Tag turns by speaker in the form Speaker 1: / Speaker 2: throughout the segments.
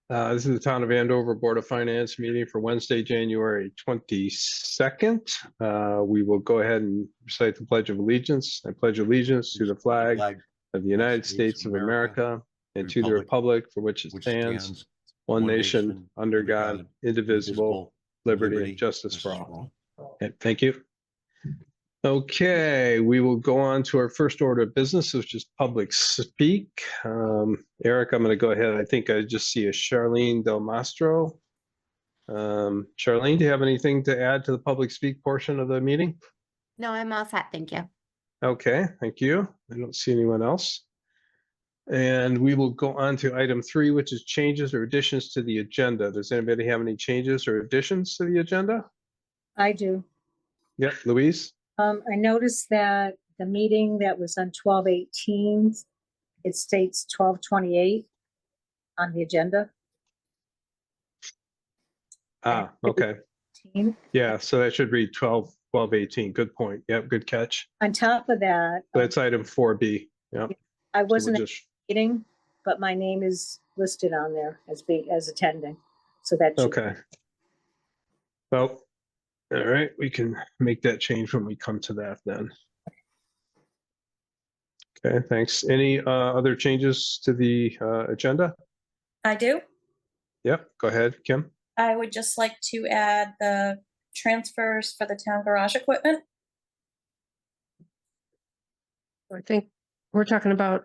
Speaker 1: This is the Town of Andover Board of Finance meeting for Wednesday, January 22nd. We will go ahead and recite the Pledge of Allegiance. I pledge allegiance to the flag of the United States of America and to the republic for which it stands, one nation, under God, indivisible, liberty and justice for all. Okay, thank you. Okay, we will go on to our first order of business, which is public speak. Eric, I'm going to go ahead. I think I just see a Charlene Del Mastro. Charlene, do you have anything to add to the public speak portion of the meeting?
Speaker 2: No, I'm all set. Thank you.
Speaker 1: Okay, thank you. I don't see anyone else. And we will go on to item 3, which is changes or additions to the agenda. Does anybody have any changes or additions to the agenda?
Speaker 3: I do.
Speaker 1: Yep, Louise?
Speaker 3: I noticed that the meeting that was on 12/18, it states 12/28 on the agenda.
Speaker 1: Ah, okay. Yeah, so that should read 12/18. Good point. Yep, good catch.
Speaker 3: On top of that,
Speaker 1: That's item 4B. Yep.
Speaker 3: I wasn't
Speaker 1: So
Speaker 3: at the meeting, but my name is listed on there as attending. So that should
Speaker 1: okay. Well, all right, we can make that change when we come to that then. Okay, thanks. Any other changes to the agenda?
Speaker 4: I do.
Speaker 1: Yep, go ahead, Kim.
Speaker 4: I would just like to add the transfers for the town garage equipment.
Speaker 5: I think we're talking about,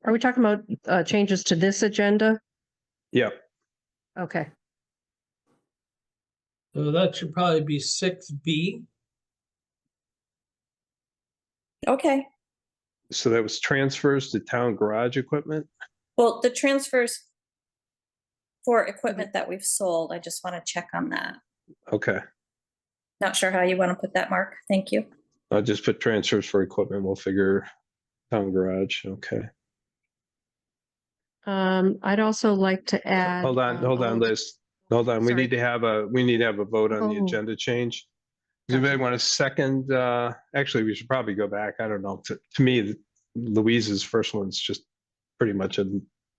Speaker 5: are we talking about changes to this agenda?
Speaker 1: Yep.
Speaker 5: Okay.
Speaker 6: So that should probably be 6B.
Speaker 4: Okay.
Speaker 1: So that was transfers to town garage equipment?
Speaker 4: Well, the transfers for equipment that we've sold, I just want to check on that.
Speaker 1: Okay.
Speaker 4: Not sure how you want to put that, Mark. Thank you.
Speaker 1: I'll just put transfers for equipment. We'll figure town garage. Okay.
Speaker 5: I'd also like to add.
Speaker 1: Hold on, Liz. Hold on. We need to have a vote on the agenda change. Does anybody want to second? Actually, we should probably go back. I don't know. To me, Louise's first one's just pretty much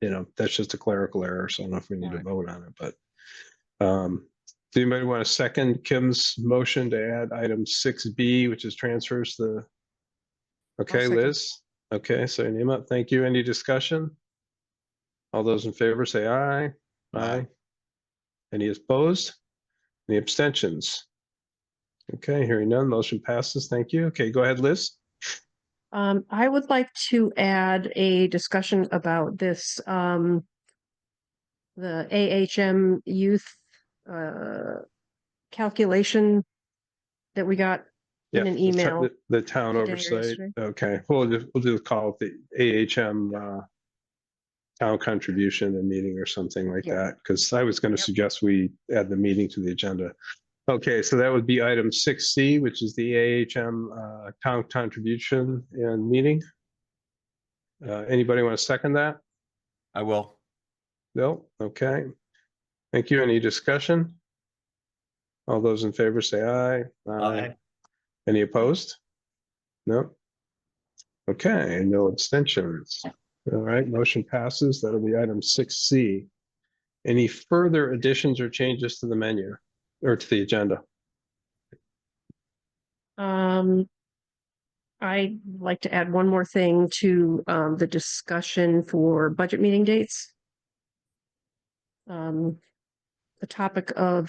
Speaker 1: that's just a clerical error. So I don't know if we need to vote on it, but does anybody want to second Kim's motion to add item 6B, which is transfers the, okay, Liz? Okay, so your name up. Thank you. Any discussion? All those in favor say aye. Aye. Any opposed? Any abstentions? Okay, hearing none, motion passes. Thank you. Okay, go ahead, Liz.
Speaker 5: I would like to add a discussion about this, the AHM youth calculation that we got in an email.
Speaker 1: The town oversight. Okay, we'll just call it the AHM town contribution and meeting or something like that, because I was going to suggest we add the meeting to the agenda. Okay, so that would be item 6C, which is the AHM town contribution and meeting. Anybody want to second that?
Speaker 7: I will.
Speaker 1: No? Okay. Thank you. Any discussion? All those in favor say aye.
Speaker 7: Aye.
Speaker 1: Any opposed? No? Okay, no abstentions. All right, motion passes. That'll be item 6C. Any further additions or changes to the menu or to the agenda?
Speaker 5: I'd like to add one more thing to the discussion for budget meeting dates. The topic of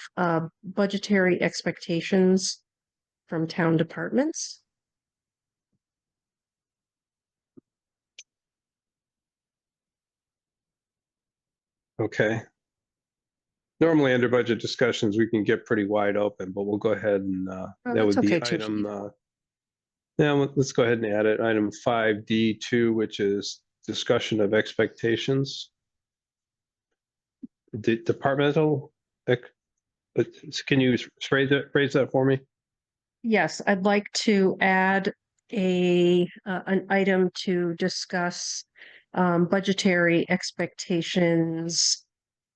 Speaker 5: budgetary expectations from town departments.
Speaker 1: Okay. Normally under budget discussions, we can get pretty wide open, but we'll go ahead and that would be item, let's go ahead and add it. Item 5D2, which is discussion of expectations. Departmental, can you phrase that for me?
Speaker 5: Yes, I'd like to add an item to discuss budgetary expectations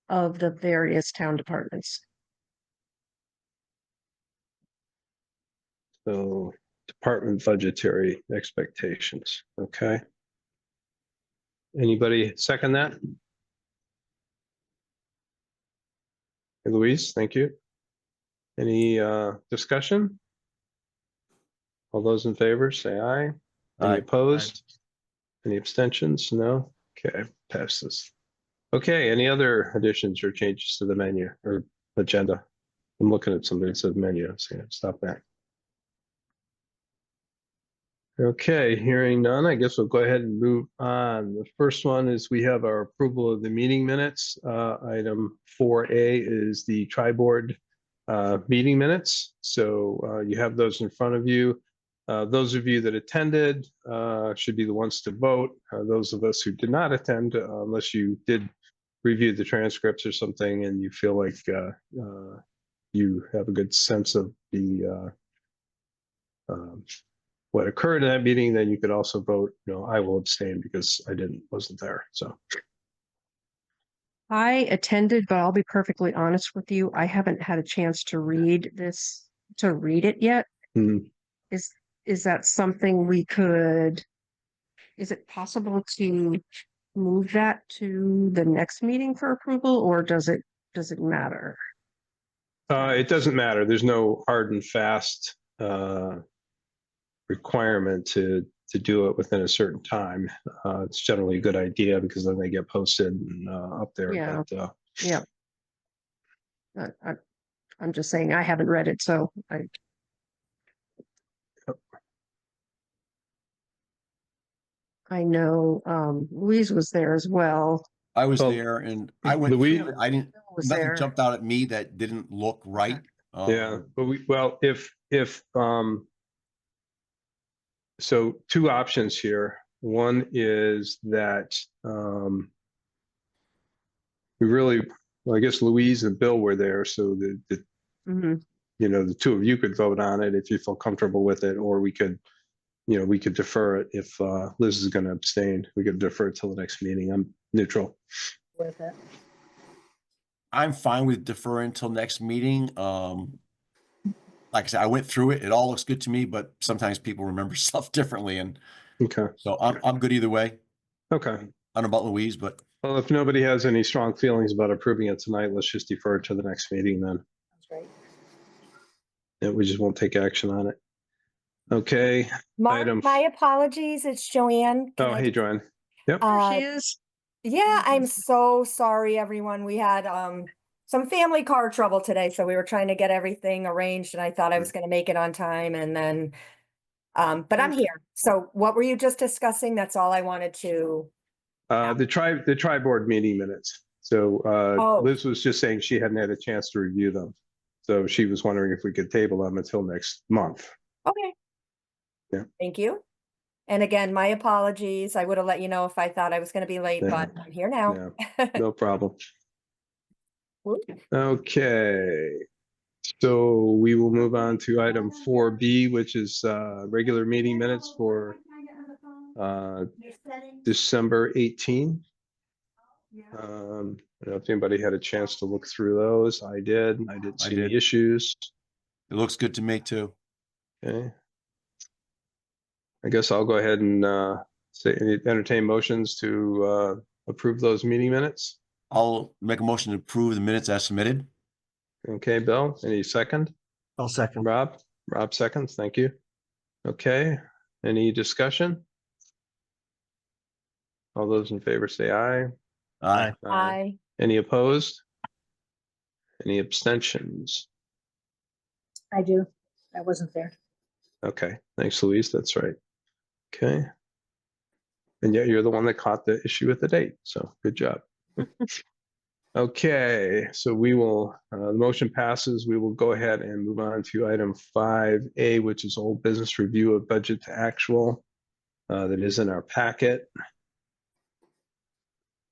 Speaker 5: of the various town departments.
Speaker 1: So department budgetary expectations. Okay. Anybody second that? Hey, Louise, thank you. Any discussion? All those in favor, say aye. Any
Speaker 7: Aye.
Speaker 1: opposed? Any abstentions? No? Okay, passes. Okay, any other additions or changes to the menu or agenda? I'm looking at something that says menu, so yeah, stop that. Okay, hearing none, I guess we'll go ahead and move on. The first one is we have our approval of the meeting minutes. Item 4A is the tri-board meeting minutes. So you have those in front of you. Those of you that attended should be the ones to vote. Those of us who did not attend, unless you did review the transcripts or something and you feel like you have a good sense of the what occurred in that meeting, then you could also vote, I will abstain because I wasn't there. So
Speaker 5: I attended, but I'll be perfectly honest with you. I haven't had a chance to read it yet.
Speaker 1: mhm.
Speaker 5: Is that something is it possible to move that to the next meeting for approval, or does it matter?
Speaker 1: It doesn't matter. There's no hard and fast requirement to do it within a certain time. It's generally a good idea because then they get posted and up there.
Speaker 5: Yeah.
Speaker 1: But,
Speaker 5: Yeah. I'm just saying I haven't read it, so I know Louise was there as well.
Speaker 7: I was
Speaker 1: Well,
Speaker 7: there and I went
Speaker 1: Louis-
Speaker 7: through it. I didn't,
Speaker 5: Was
Speaker 7: nothing
Speaker 5: there.
Speaker 7: jumped out at me that didn't look right.
Speaker 1: yeah, but if so two options here. One is that we really, well, I guess Louise and Bill were there, so the
Speaker 5: Mhm.
Speaker 1: the two of you could vote on it if you feel comfortable with it, or we could defer it if Liz is going to abstain. We could defer it till the next meeting. I'm neutral.
Speaker 3: With it.
Speaker 7: I'm fine with deferring until next meeting. Like I said, I went through it. It all looks good to me, but sometimes people remember stuff differently. And
Speaker 1: Okay.
Speaker 7: so I'm good either way.
Speaker 1: Okay.
Speaker 7: I don't know about Louise, but
Speaker 1: Well, if nobody has any strong feelings about approving it tonight, let's just defer it to the next meeting then.
Speaker 3: That's right.
Speaker 1: Yeah, we just won't take action on it. Okay.
Speaker 2: Mark,
Speaker 1: Item-
Speaker 2: my apologies. It's Joanne. Can
Speaker 1: Oh,
Speaker 2: I
Speaker 1: hey,
Speaker 2: just-
Speaker 1: Joanne.
Speaker 5: There
Speaker 2: Uh,
Speaker 5: she is.
Speaker 2: Yeah, I'm so sorry, everyone. We had some family car trouble today, so we were trying to get everything arranged, and I thought I was going to make it on time, and then but I'm here. So what were you just discussing? That's all I wanted to.
Speaker 1: The tri-board meeting minutes. So
Speaker 2: Oh.
Speaker 1: Liz was just saying she hadn't had a chance to review them. So she was wondering if we could table them until next month.
Speaker 2: Okay.
Speaker 1: Yeah.
Speaker 2: Thank you. And again, my apologies. I would have let you know if I thought I was going to be late,
Speaker 1: Yeah.
Speaker 2: but I'm here now.
Speaker 1: No problem.
Speaker 2: Whoop.
Speaker 1: Okay. So we will move on to item 4B, which is regular meeting minutes for December 18. I don't know if anybody had a chance to look through those. I did. I didn't
Speaker 7: I
Speaker 1: see any
Speaker 7: did.
Speaker 1: issues.
Speaker 7: it looks good to me too.
Speaker 1: Okay. I guess I'll go ahead and entertain motions to approve those meeting minutes.
Speaker 7: I'll make a motion to approve the minutes as submitted.
Speaker 1: Okay, Bill, any second?
Speaker 6: I'll second.
Speaker 1: Rob seconds. Thank you. Okay, any discussion? All those in favor say aye.
Speaker 7: Aye.
Speaker 2: Hi.
Speaker 1: Any opposed? Any abstentions?
Speaker 3: I do. I wasn't there.
Speaker 1: Okay, thanks, Louise. That's right. Okay. And yet you're the one that caught the issue with the date, so good job. Okay, so we will, the motion passes. We will go ahead and move on to item 5A, which is old business review of budget to actual. That is in our packet.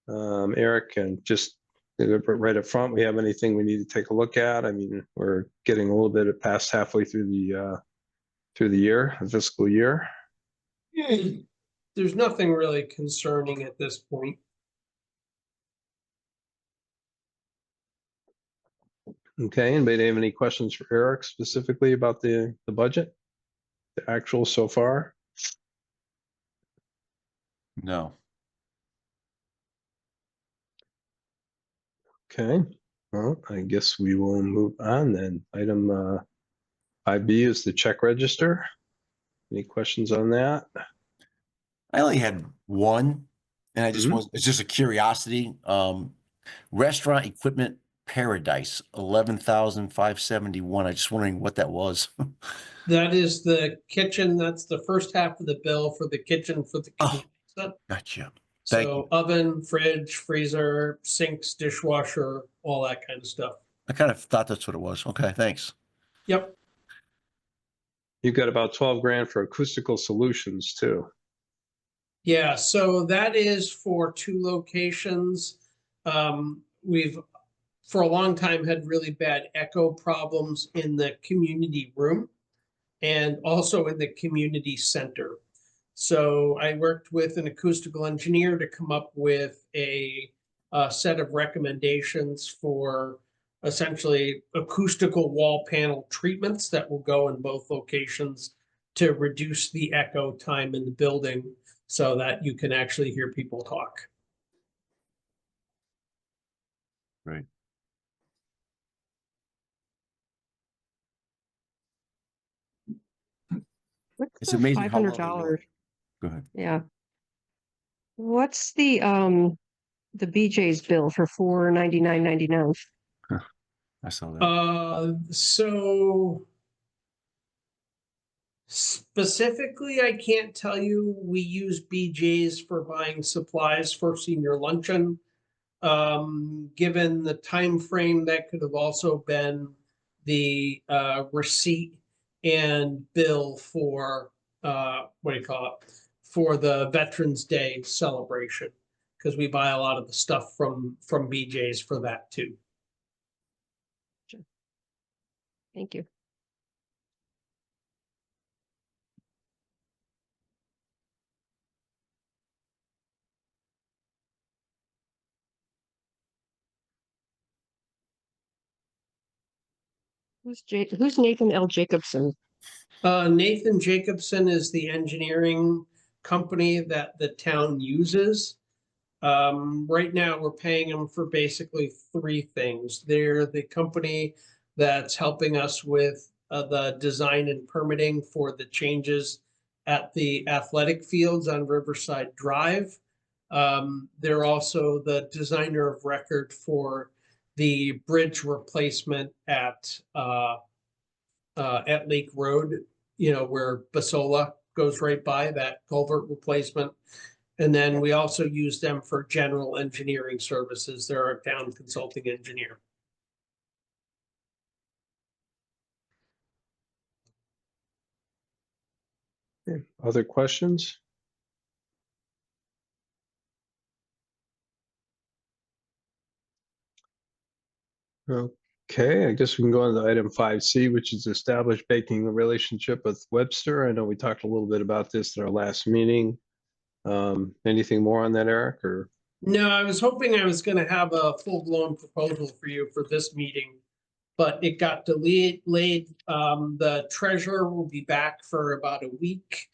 Speaker 1: Eric, and just right up front, we have anything we need to take a look at? I mean, we're getting a little bit past halfway through the year, the fiscal year.
Speaker 6: Yeah, there's nothing really concerning at this point.
Speaker 1: Okay, anybody have any questions for Eric specifically about the budget? The actual so far?
Speaker 7: No.
Speaker 1: Okay. Well, I guess we will move on then. Item 5B is the check register. Any questions on that?
Speaker 7: I only had one, and I just
Speaker 1: Mhm.
Speaker 7: was, it's just a curiosity. Restaurant equipment paradise, 11,571. I just wondering what that was.
Speaker 6: That is the kitchen. That's the first half of the bill for the kitchen for the
Speaker 7: Oh.
Speaker 6: community center.
Speaker 7: Gotcha. Thank
Speaker 6: So
Speaker 7: you.
Speaker 6: oven, fridge, freezer, sinks, dishwasher, all that kind of stuff.
Speaker 7: I kind of thought that's what it was. Okay, thanks.
Speaker 6: Yep.
Speaker 1: You've got about 12 grand for acoustical solutions too.
Speaker 6: Yeah, so that is for 2 locations. We've for a long time had really bad echo problems in the community room and also in the community center. So I worked with an acoustical engineer to come up with a set of recommendations for essentially acoustical wall panel treatments that will go in both locations to reduce the echo time in the building so that you can actually hear people talk.
Speaker 7: Right.
Speaker 5: What's
Speaker 7: It's
Speaker 5: the
Speaker 7: amazing how well they
Speaker 5: $500?
Speaker 7: work. Go ahead.
Speaker 5: Yeah. What's the BJ's bill for $499.99?
Speaker 7: I saw that.
Speaker 6: So specifically, I can't tell you. We use BJ's for buying supplies for senior luncheon. Given the time frame, that could have also been the receipt and bill for what do you call it? For the Veterans Day celebration, because we buy a lot of the stuff from BJ's for that too.
Speaker 5: Thank you. Who's Nathan L. Jacobson?
Speaker 6: Nathan Jacobson is the engineering company that the town uses. Right now, we're paying them for basically 3 things. They're the company that's helping us with the design and permitting for the changes at the athletic fields on Riverside Drive. They're also the designer of record for the bridge replacement at Lake Road, you know, where Basola goes right by, that culvert replacement. And then we also use them for general engineering services. They're our town consulting engineer.
Speaker 1: Other questions? Okay, I guess we can go on to item 5C, which is establish banking relationship with Webster. I know we talked a little bit about this in our last meeting. Anything more on that, Eric, or?
Speaker 6: No, I was hoping I was gonna have a full-blown proposal for you for this meeting, but it got delayed. The treasurer will be back for about a week,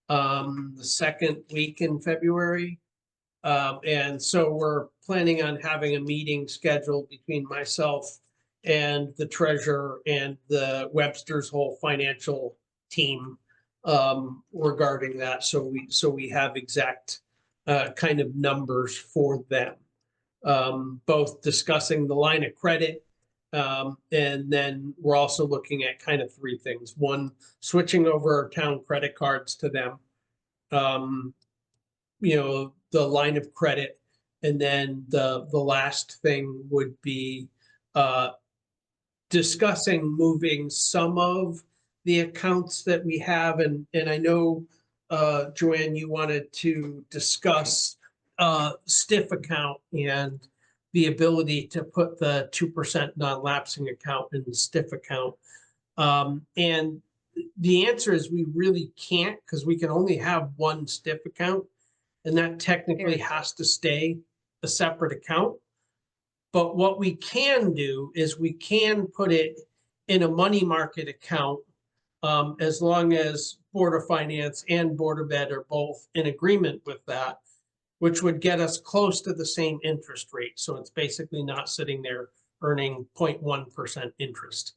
Speaker 6: the second week in February. And so we're planning on having a meeting scheduled between myself and the treasurer and the Webster's whole financial team regarding that. So we have exact kind of numbers for them. Both discussing the line of credit, and then we're also looking at kind of 3 things. One, switching over our town credit cards to them. You know, the line of credit, and then the last thing would be discussing moving some of the accounts that we have, and I know Joanne, you wanted to discuss stiff account and the ability to put the 2% non-lapsing account in the stiff account. And the answer is we really can't, because we can only have one stiff account. And that technically has to stay a separate account. But what we can do is we can put it in a money market account, as long as Board of Finance and Board of Ed are both in agreement with that, which would get us close to the same interest rate. So it's basically not sitting there earning 0.1% interest.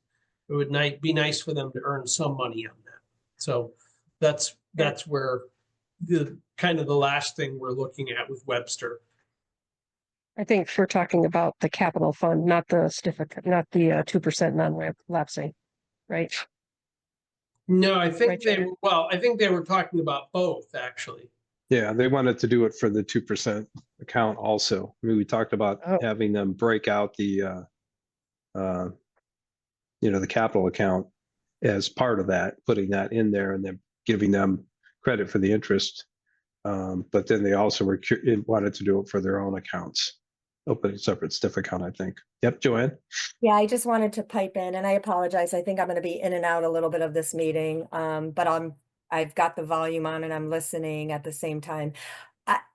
Speaker 6: It would be nice for them to earn some money on that. So that's where the kind of the last thing we're looking at with Webster.
Speaker 5: I think we're talking about the capital fund, not the certificate, not the 2% non-lapsing, right?
Speaker 6: No, I think
Speaker 5: Right,
Speaker 6: they,
Speaker 5: Jared?
Speaker 6: well, I think they were talking about both, actually.
Speaker 1: Yeah, they wanted to do it for the 2% account also. I mean, we talked about
Speaker 5: Oh.
Speaker 1: having them break out the, the capital account as part of that, putting that in there and then giving them credit for the interest. But then they also wanted to do it for their own accounts. Open a separate stiff account, I think. Yep, Joanne?
Speaker 2: Yeah, I just wanted to pipe in and I apologize. I think I'm going to be in and out a little bit of this meeting. But I've got the volume on and I'm listening at the same time.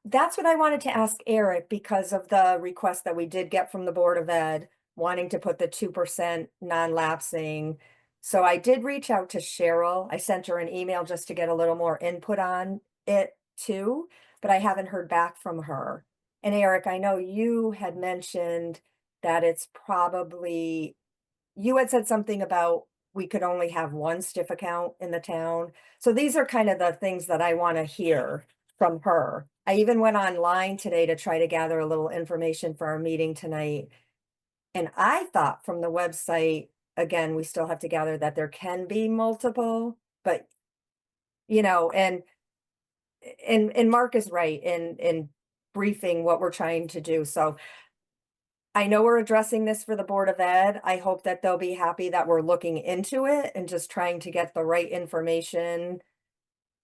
Speaker 2: That's what I wanted to ask Eric because of the request that we did get from the Board of Ed wanting to put the 2% non-lapsing. So I did reach out to Cheryl. I sent her an email just to get a little more input on it too, but I haven't heard back from her. And Eric, I know you had mentioned that it's probably, you had said something about we could only have one stiff account in the town. So these are kind of the things that I want to hear from her. I even went online today to try to gather a little information for our meeting tonight. And I thought from the website, again, we still have to gather that there can be multiple, but and Mark is right in briefing what we're trying to do. So I know we're addressing this for the Board of Ed. I hope that they'll be happy that we're looking into it and just trying to get the right information.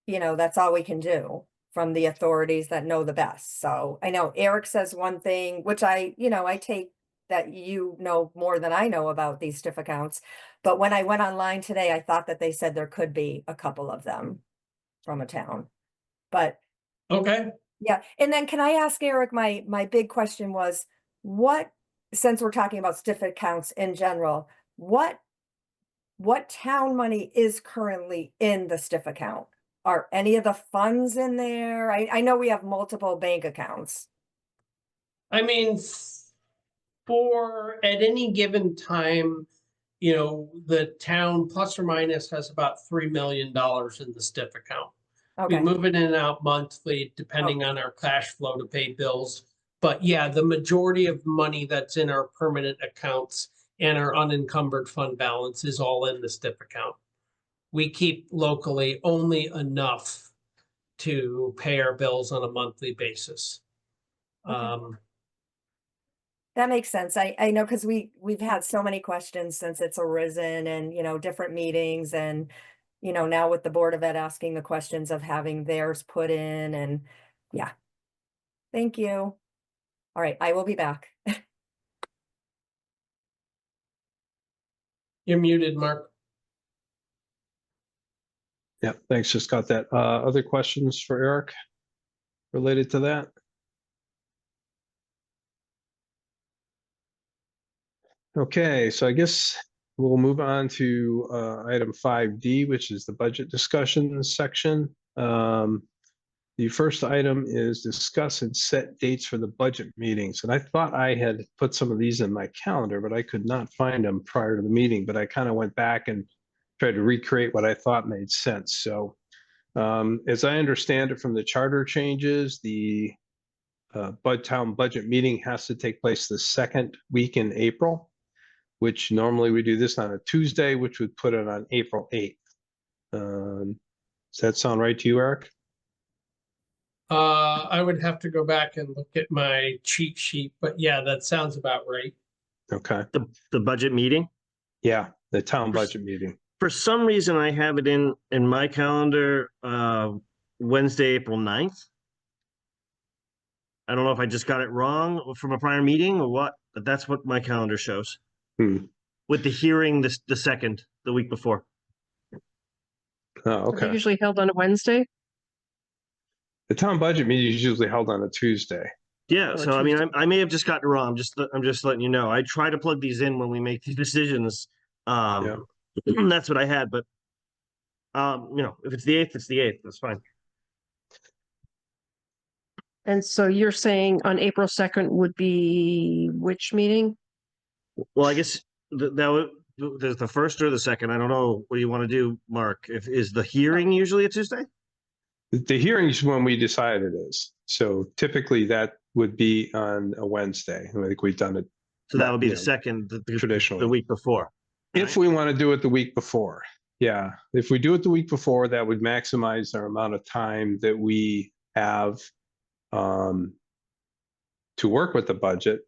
Speaker 2: That's all we can do from the authorities that know the best. So I know Eric says one thing, which I take that more than I know about these stiff accounts. But when I went online today, I thought that they said there could be a couple of them from a town. But
Speaker 6: Okay.
Speaker 2: yeah. And then can I ask Eric, my big question was, since we're talking about stiff accounts in general, what town money is currently in the stiff account? Are any of the funds in there? I know we have multiple bank accounts.
Speaker 6: I mean, at any given time, the town plus or minus has about $3 million in the stiff account. We
Speaker 2: Okay.
Speaker 6: move it in and out monthly, depending on our cash flow to pay bills. But yeah, the majority of money that's in our permanent accounts and our unencumbered fund balance is all in the stiff account. We keep locally only enough to pay our bills on a monthly basis.
Speaker 2: Okay. That makes sense. I know because we've had so many questions since it's arisen and, different meetings and, now with the Board of Ed asking the questions of having theirs put in and yeah. Thank you. All right, I will be back.
Speaker 6: You're muted, Mark.
Speaker 1: Yeah, thanks. Just got that. Other questions for Eric related to that? Okay, so I guess we'll move on to item 5D, which is the budget discussion section. The first item is discuss and set dates for the budget meetings. And I thought I had put some of these in my calendar, but I could not find them prior to the meeting. But I kind of went back and tried to recreate what I thought made sense. So as I understand it from the charter changes, the town budget meeting has to take place the second week in April, which normally we do this on a Tuesday, which would put it on April 8th. Does that sound right to you, Eric?
Speaker 6: I would have to go back and look at my cheat sheet, but yeah, that sounds about right.
Speaker 1: Okay.
Speaker 8: The budget meeting.
Speaker 1: Yeah, the town budget meeting.
Speaker 8: For some reason, I have it in my calendar, Wednesday, April 9th. I don't know if I just got it wrong from a prior meeting or what, but that's what my calendar shows. With the hearing the week before.
Speaker 1: Oh,
Speaker 5: Are they
Speaker 1: okay.
Speaker 5: usually held on a Wednesday?
Speaker 1: The town budget meeting is usually held on a Tuesday.
Speaker 8: Yeah,
Speaker 5: Or
Speaker 8: so I mean,
Speaker 5: Tuesday.
Speaker 8: I may have just gotten it wrong. I'm just letting you know. I try to plug these in when we make these decisions. That's what I had, but if it's the 8th, it's the 8th. That's fine.
Speaker 5: And so you're saying on April 2nd would be which meeting?
Speaker 8: Well, I guess there's the first or the second. I don't know. What do you want to do, Mark? Is the hearing usually a Tuesday?
Speaker 1: The hearing is when we decide it is. So typically that would be on a Wednesday. I think we've done it
Speaker 8: So that would be
Speaker 1: You
Speaker 8: the
Speaker 1: know,
Speaker 8: second,
Speaker 1: traditionally.
Speaker 8: the week before.
Speaker 1: If we want to do it the week before. Yeah, if we do it the week before, that would maximize our amount of time that we have to work with the budget.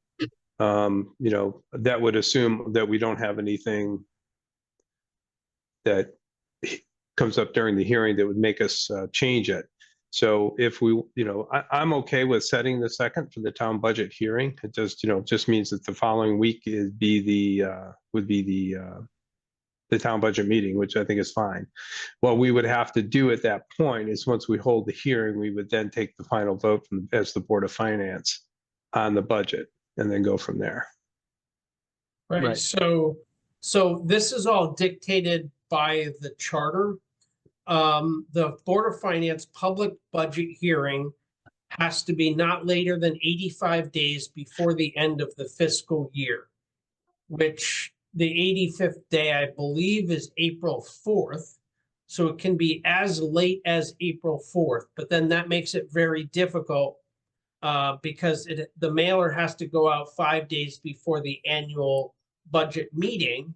Speaker 1: That would assume that we don't have anything that comes up during the hearing that would make us change it. So if we, I'm okay with setting the second for the town budget hearing. It just means that the following week would be the town budget meeting, which I think is fine. What we would have to do at that point is once we hold the hearing, we would then take the final vote as the Board of Finance on the budget and then go from there.
Speaker 6: Right, so this is all dictated by the charter. The Board of Finance public budget hearing has to be not later than 85 days before the end of the fiscal year, which the 85th day, I believe, is April 4th. So it can be as late as April 4th, but then that makes it very difficult because the mailer has to go out 5 days before the annual budget meeting,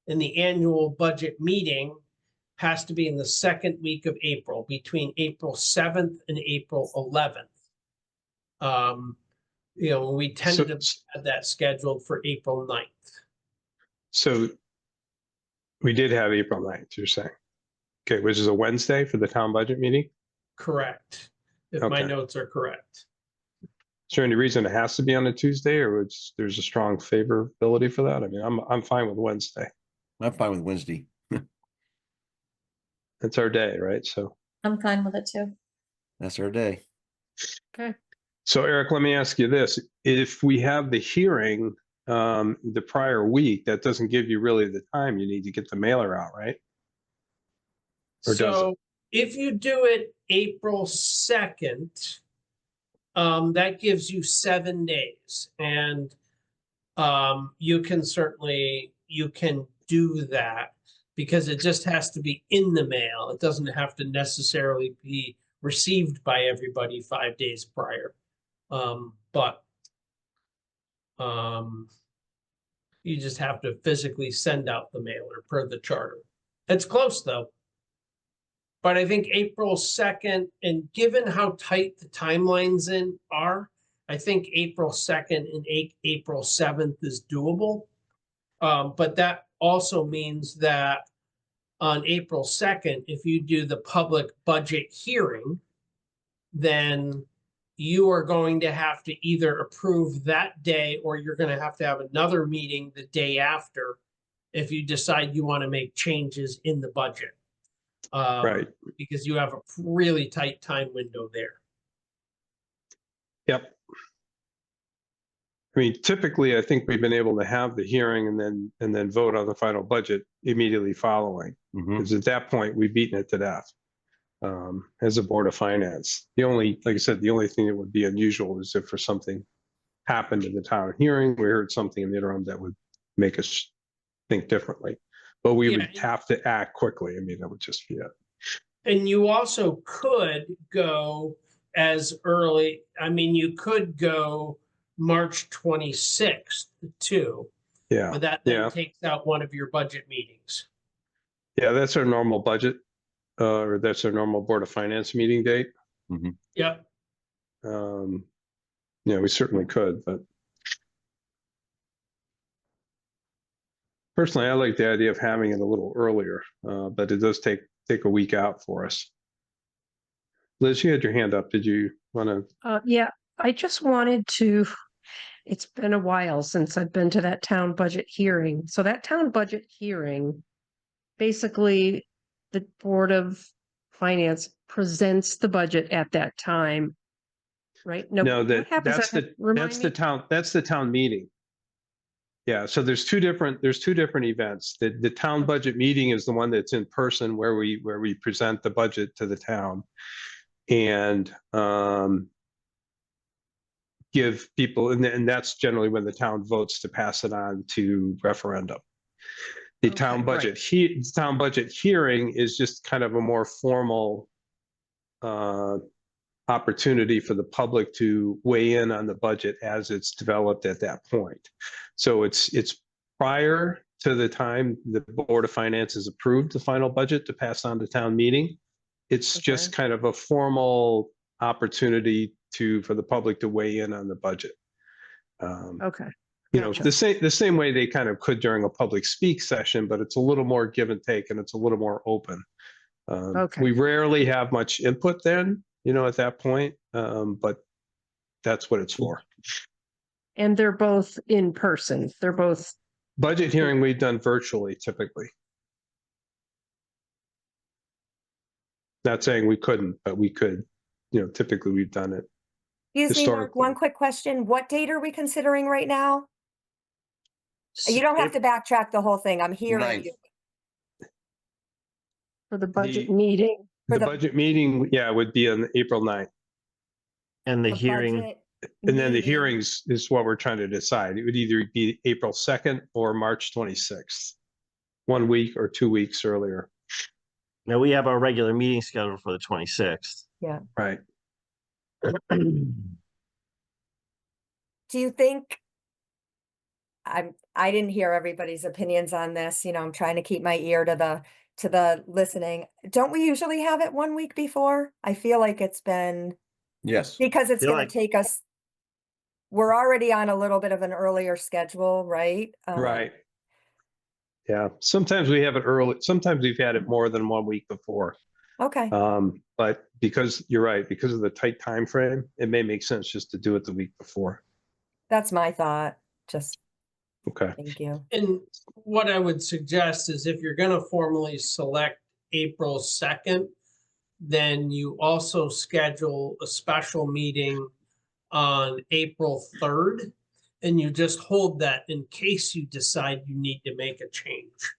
Speaker 6: and the annual budget meeting has to be in the second week of April, between April 7th and April 11th. We tentatively had that scheduled for April 9th.
Speaker 1: So we did have April 9th, you're saying? Okay, which is a Wednesday for the town budget meeting?
Speaker 6: Correct, if my
Speaker 1: Okay.
Speaker 6: notes are correct.
Speaker 1: Is there any reason it has to be on a Tuesday, or there's a strong favorability for that? I mean, I'm fine with Wednesday.
Speaker 7: I'm fine with Wednesday.
Speaker 1: It's our day, right? So,
Speaker 4: I'm fine with it too.
Speaker 7: That's our day.
Speaker 5: Okay.
Speaker 1: so Eric, let me ask you this. If we have the hearing the prior week, that doesn't give you really the time you need to get the mailer out, right? Or does it?
Speaker 6: So if you do it April 2nd, that gives you 7 days, and you can do that because it just has to be in the mail. It doesn't have to necessarily be received by everybody 5 days prior. But you just have to physically send out the mailer per the charter. It's close though. But I think April 2nd, and given how tight the timelines are, I think April 2nd and April 7th is doable. But that also means that on April 2nd, if you do the public budget hearing, then you are going to have to either approve that day, or you're going to have another meeting the day after if you decide you want to make changes in the budget.
Speaker 1: Right.
Speaker 6: Because you have a really tight time window there.
Speaker 1: Yep. I mean, typically, I think we've been able to have the hearing and then vote on the final budget immediately following. Because at that point, we've beaten it to death as a Board of Finance. Like I said, the only thing that would be unusual is if for something happened in the town hearing, we heard something in the interim that would make us think differently. But we would have to act quickly. I mean, that would just be it.
Speaker 6: And you also could go as early, you could go March 26th too.
Speaker 1: Yeah.
Speaker 6: But that then takes out one of your budget meetings.
Speaker 1: Yeah, that's our normal budget, or that's our normal Board of Finance meeting date.
Speaker 6: Yep.
Speaker 1: We certainly could, but personally, I like the idea of having it a little earlier, but it does take a week out for us. Liz, you had your hand up. Did you want to?
Speaker 5: Yeah, I just wanted to, it's been a while since I've been to that town budget hearing. So that town budget hearing, basically the Board of Finance presents the budget at that time, right?
Speaker 1: No,
Speaker 5: what happens
Speaker 1: that's
Speaker 5: at- remind
Speaker 1: that's
Speaker 5: me?
Speaker 1: the town meeting. Yeah, so there's two different events. The town budget meeting is the one that's in person where we present the budget to the town. And give people, and that's generally when the town votes to pass it on to referendum. The
Speaker 5: Okay,
Speaker 1: town
Speaker 5: right.
Speaker 1: town budget hearing is just kind of a more formal opportunity for the public to weigh in on the budget as it's developed at that point. So it's prior to the time the Board of Finance has approved the final budget to pass on to town meeting. It's just
Speaker 5: Okay.
Speaker 1: kind of a formal opportunity for the public to weigh in on the budget.
Speaker 5: Okay.
Speaker 1: You know,
Speaker 5: Gotcha.
Speaker 1: the same way they kind of could during a public speak session, but it's a little more give and take and it's a little more open.
Speaker 5: Okay.
Speaker 1: We rarely have much input then, you know, at that point, but that's what it's for.
Speaker 5: And they're both in person. They're both,
Speaker 1: Budget hearing we've done virtually typically. Not saying we couldn't, but we could, you know, typically we've done it.
Speaker 2: Excuse me, Mark, one
Speaker 1: Historically.
Speaker 2: quick question. What date are we considering right now? You don't have to backtrack the whole thing. I'm hearing
Speaker 9: Ninth.
Speaker 2: you.
Speaker 5: for the budget
Speaker 1: The-
Speaker 5: meeting.
Speaker 2: For
Speaker 1: The budget meeting, yeah, would be on April 9th.
Speaker 8: And the hearing,
Speaker 2: budget
Speaker 1: And then the
Speaker 2: meeting.
Speaker 1: hearings is what we're trying to decide. It would either be April 2nd or March 26th. 1 week or 2 weeks earlier.
Speaker 8: now we have our regular meeting scheduled for the 26th.
Speaker 1: Right.
Speaker 2: Do you think? I didn't hear everybody's opinions on this, you know, I'm trying to keep my ear to the listening. Don't we usually have it 1 week before? I feel like it's been,
Speaker 9: Yes.
Speaker 2: because it's
Speaker 8: Feel
Speaker 2: gonna
Speaker 8: like-
Speaker 2: take us. We're already on a little bit of an earlier schedule, right?
Speaker 1: Right. Yeah, sometimes we have it early, sometimes we've had it more than 1 week before.
Speaker 2: Okay,
Speaker 1: But because you're right, because of the tight time frame, it may make sense just to do it the week before.
Speaker 2: that's my thought. Just,
Speaker 1: Okay.
Speaker 2: thank you.
Speaker 6: And what I would suggest is if you're gonna formally select April 2nd, then you also schedule a special meeting on April 3rd. And you just hold that in case you decide you need to make a change.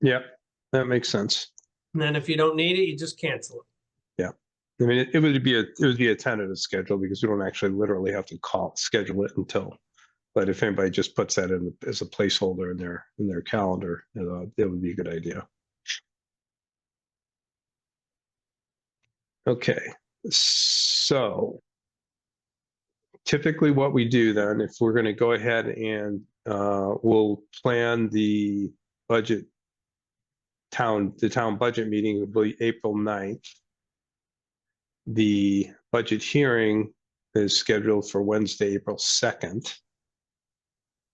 Speaker 1: Yep, that makes sense.
Speaker 6: And then if you don't need it, you just cancel it.
Speaker 1: I mean, it would be a tentative schedule because we don't actually literally have to schedule it until. But if anybody just puts that in as a placeholder in their calendar, you know, it would be a good idea. Okay, so typically what we do then, if we're going to go ahead and we'll plan the town budget meeting will be April 9th. The budget hearing is scheduled for Wednesday, April 2nd.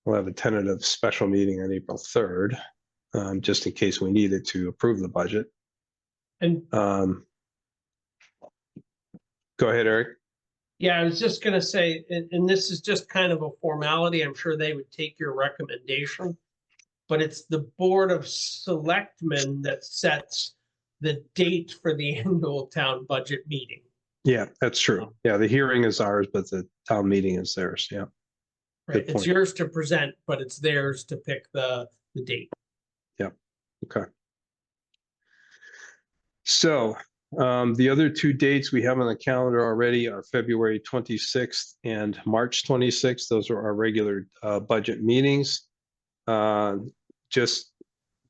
Speaker 1: We'll have a tentative special meeting on April 3rd, just in case we needed to approve the budget.
Speaker 6: And
Speaker 1: Go ahead, Eric.
Speaker 6: yeah, I was just gonna say, and this is just kind of a formality. I'm sure they would take your recommendation. But it's the Board of Selectmen that sets the date for the annual town budget meeting.
Speaker 1: Yeah, that's true. Yeah, the hearing is ours, but the town meeting is theirs. Yeah.
Speaker 6: Right,
Speaker 1: Good
Speaker 6: it's
Speaker 1: point.
Speaker 6: yours to present, but it's theirs to pick the date.
Speaker 1: Okay. So the other two dates we have on the calendar already are February 26th and March 26th. Those are our regular budget meetings. Just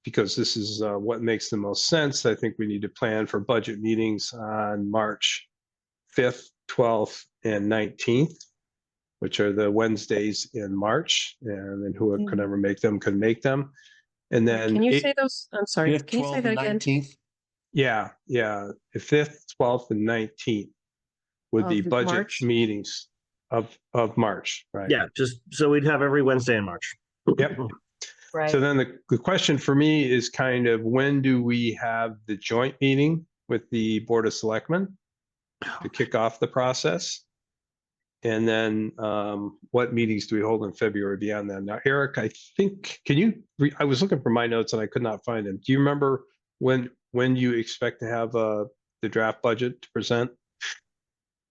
Speaker 1: because this is what makes the most sense, I think we need to plan for budget meetings on March 5th, 12th, and 19th, which are the Wednesdays in March. And then who could ever make them could make them. And then
Speaker 5: Can you say those? I'm sorry.
Speaker 9: Fifth,
Speaker 5: Can you say
Speaker 9: 12th,
Speaker 5: that
Speaker 9: and
Speaker 5: again?
Speaker 9: 19th.
Speaker 1: yeah, the 5th, 12th, and 19th would be
Speaker 5: Of
Speaker 1: budget
Speaker 5: March?
Speaker 1: meetings of March, right?
Speaker 8: Yeah, just so we'd have every Wednesday in March.
Speaker 1: Yep.
Speaker 2: Right.
Speaker 1: So then the question for me is kind of when do we have the joint meeting with the Board of Selectmen to kick off the process? And then what meetings do we hold in February beyond that? Now, Eric, I think, I was looking for my notes and I could not find them. Do you remember when you expect to have the draft budget to present?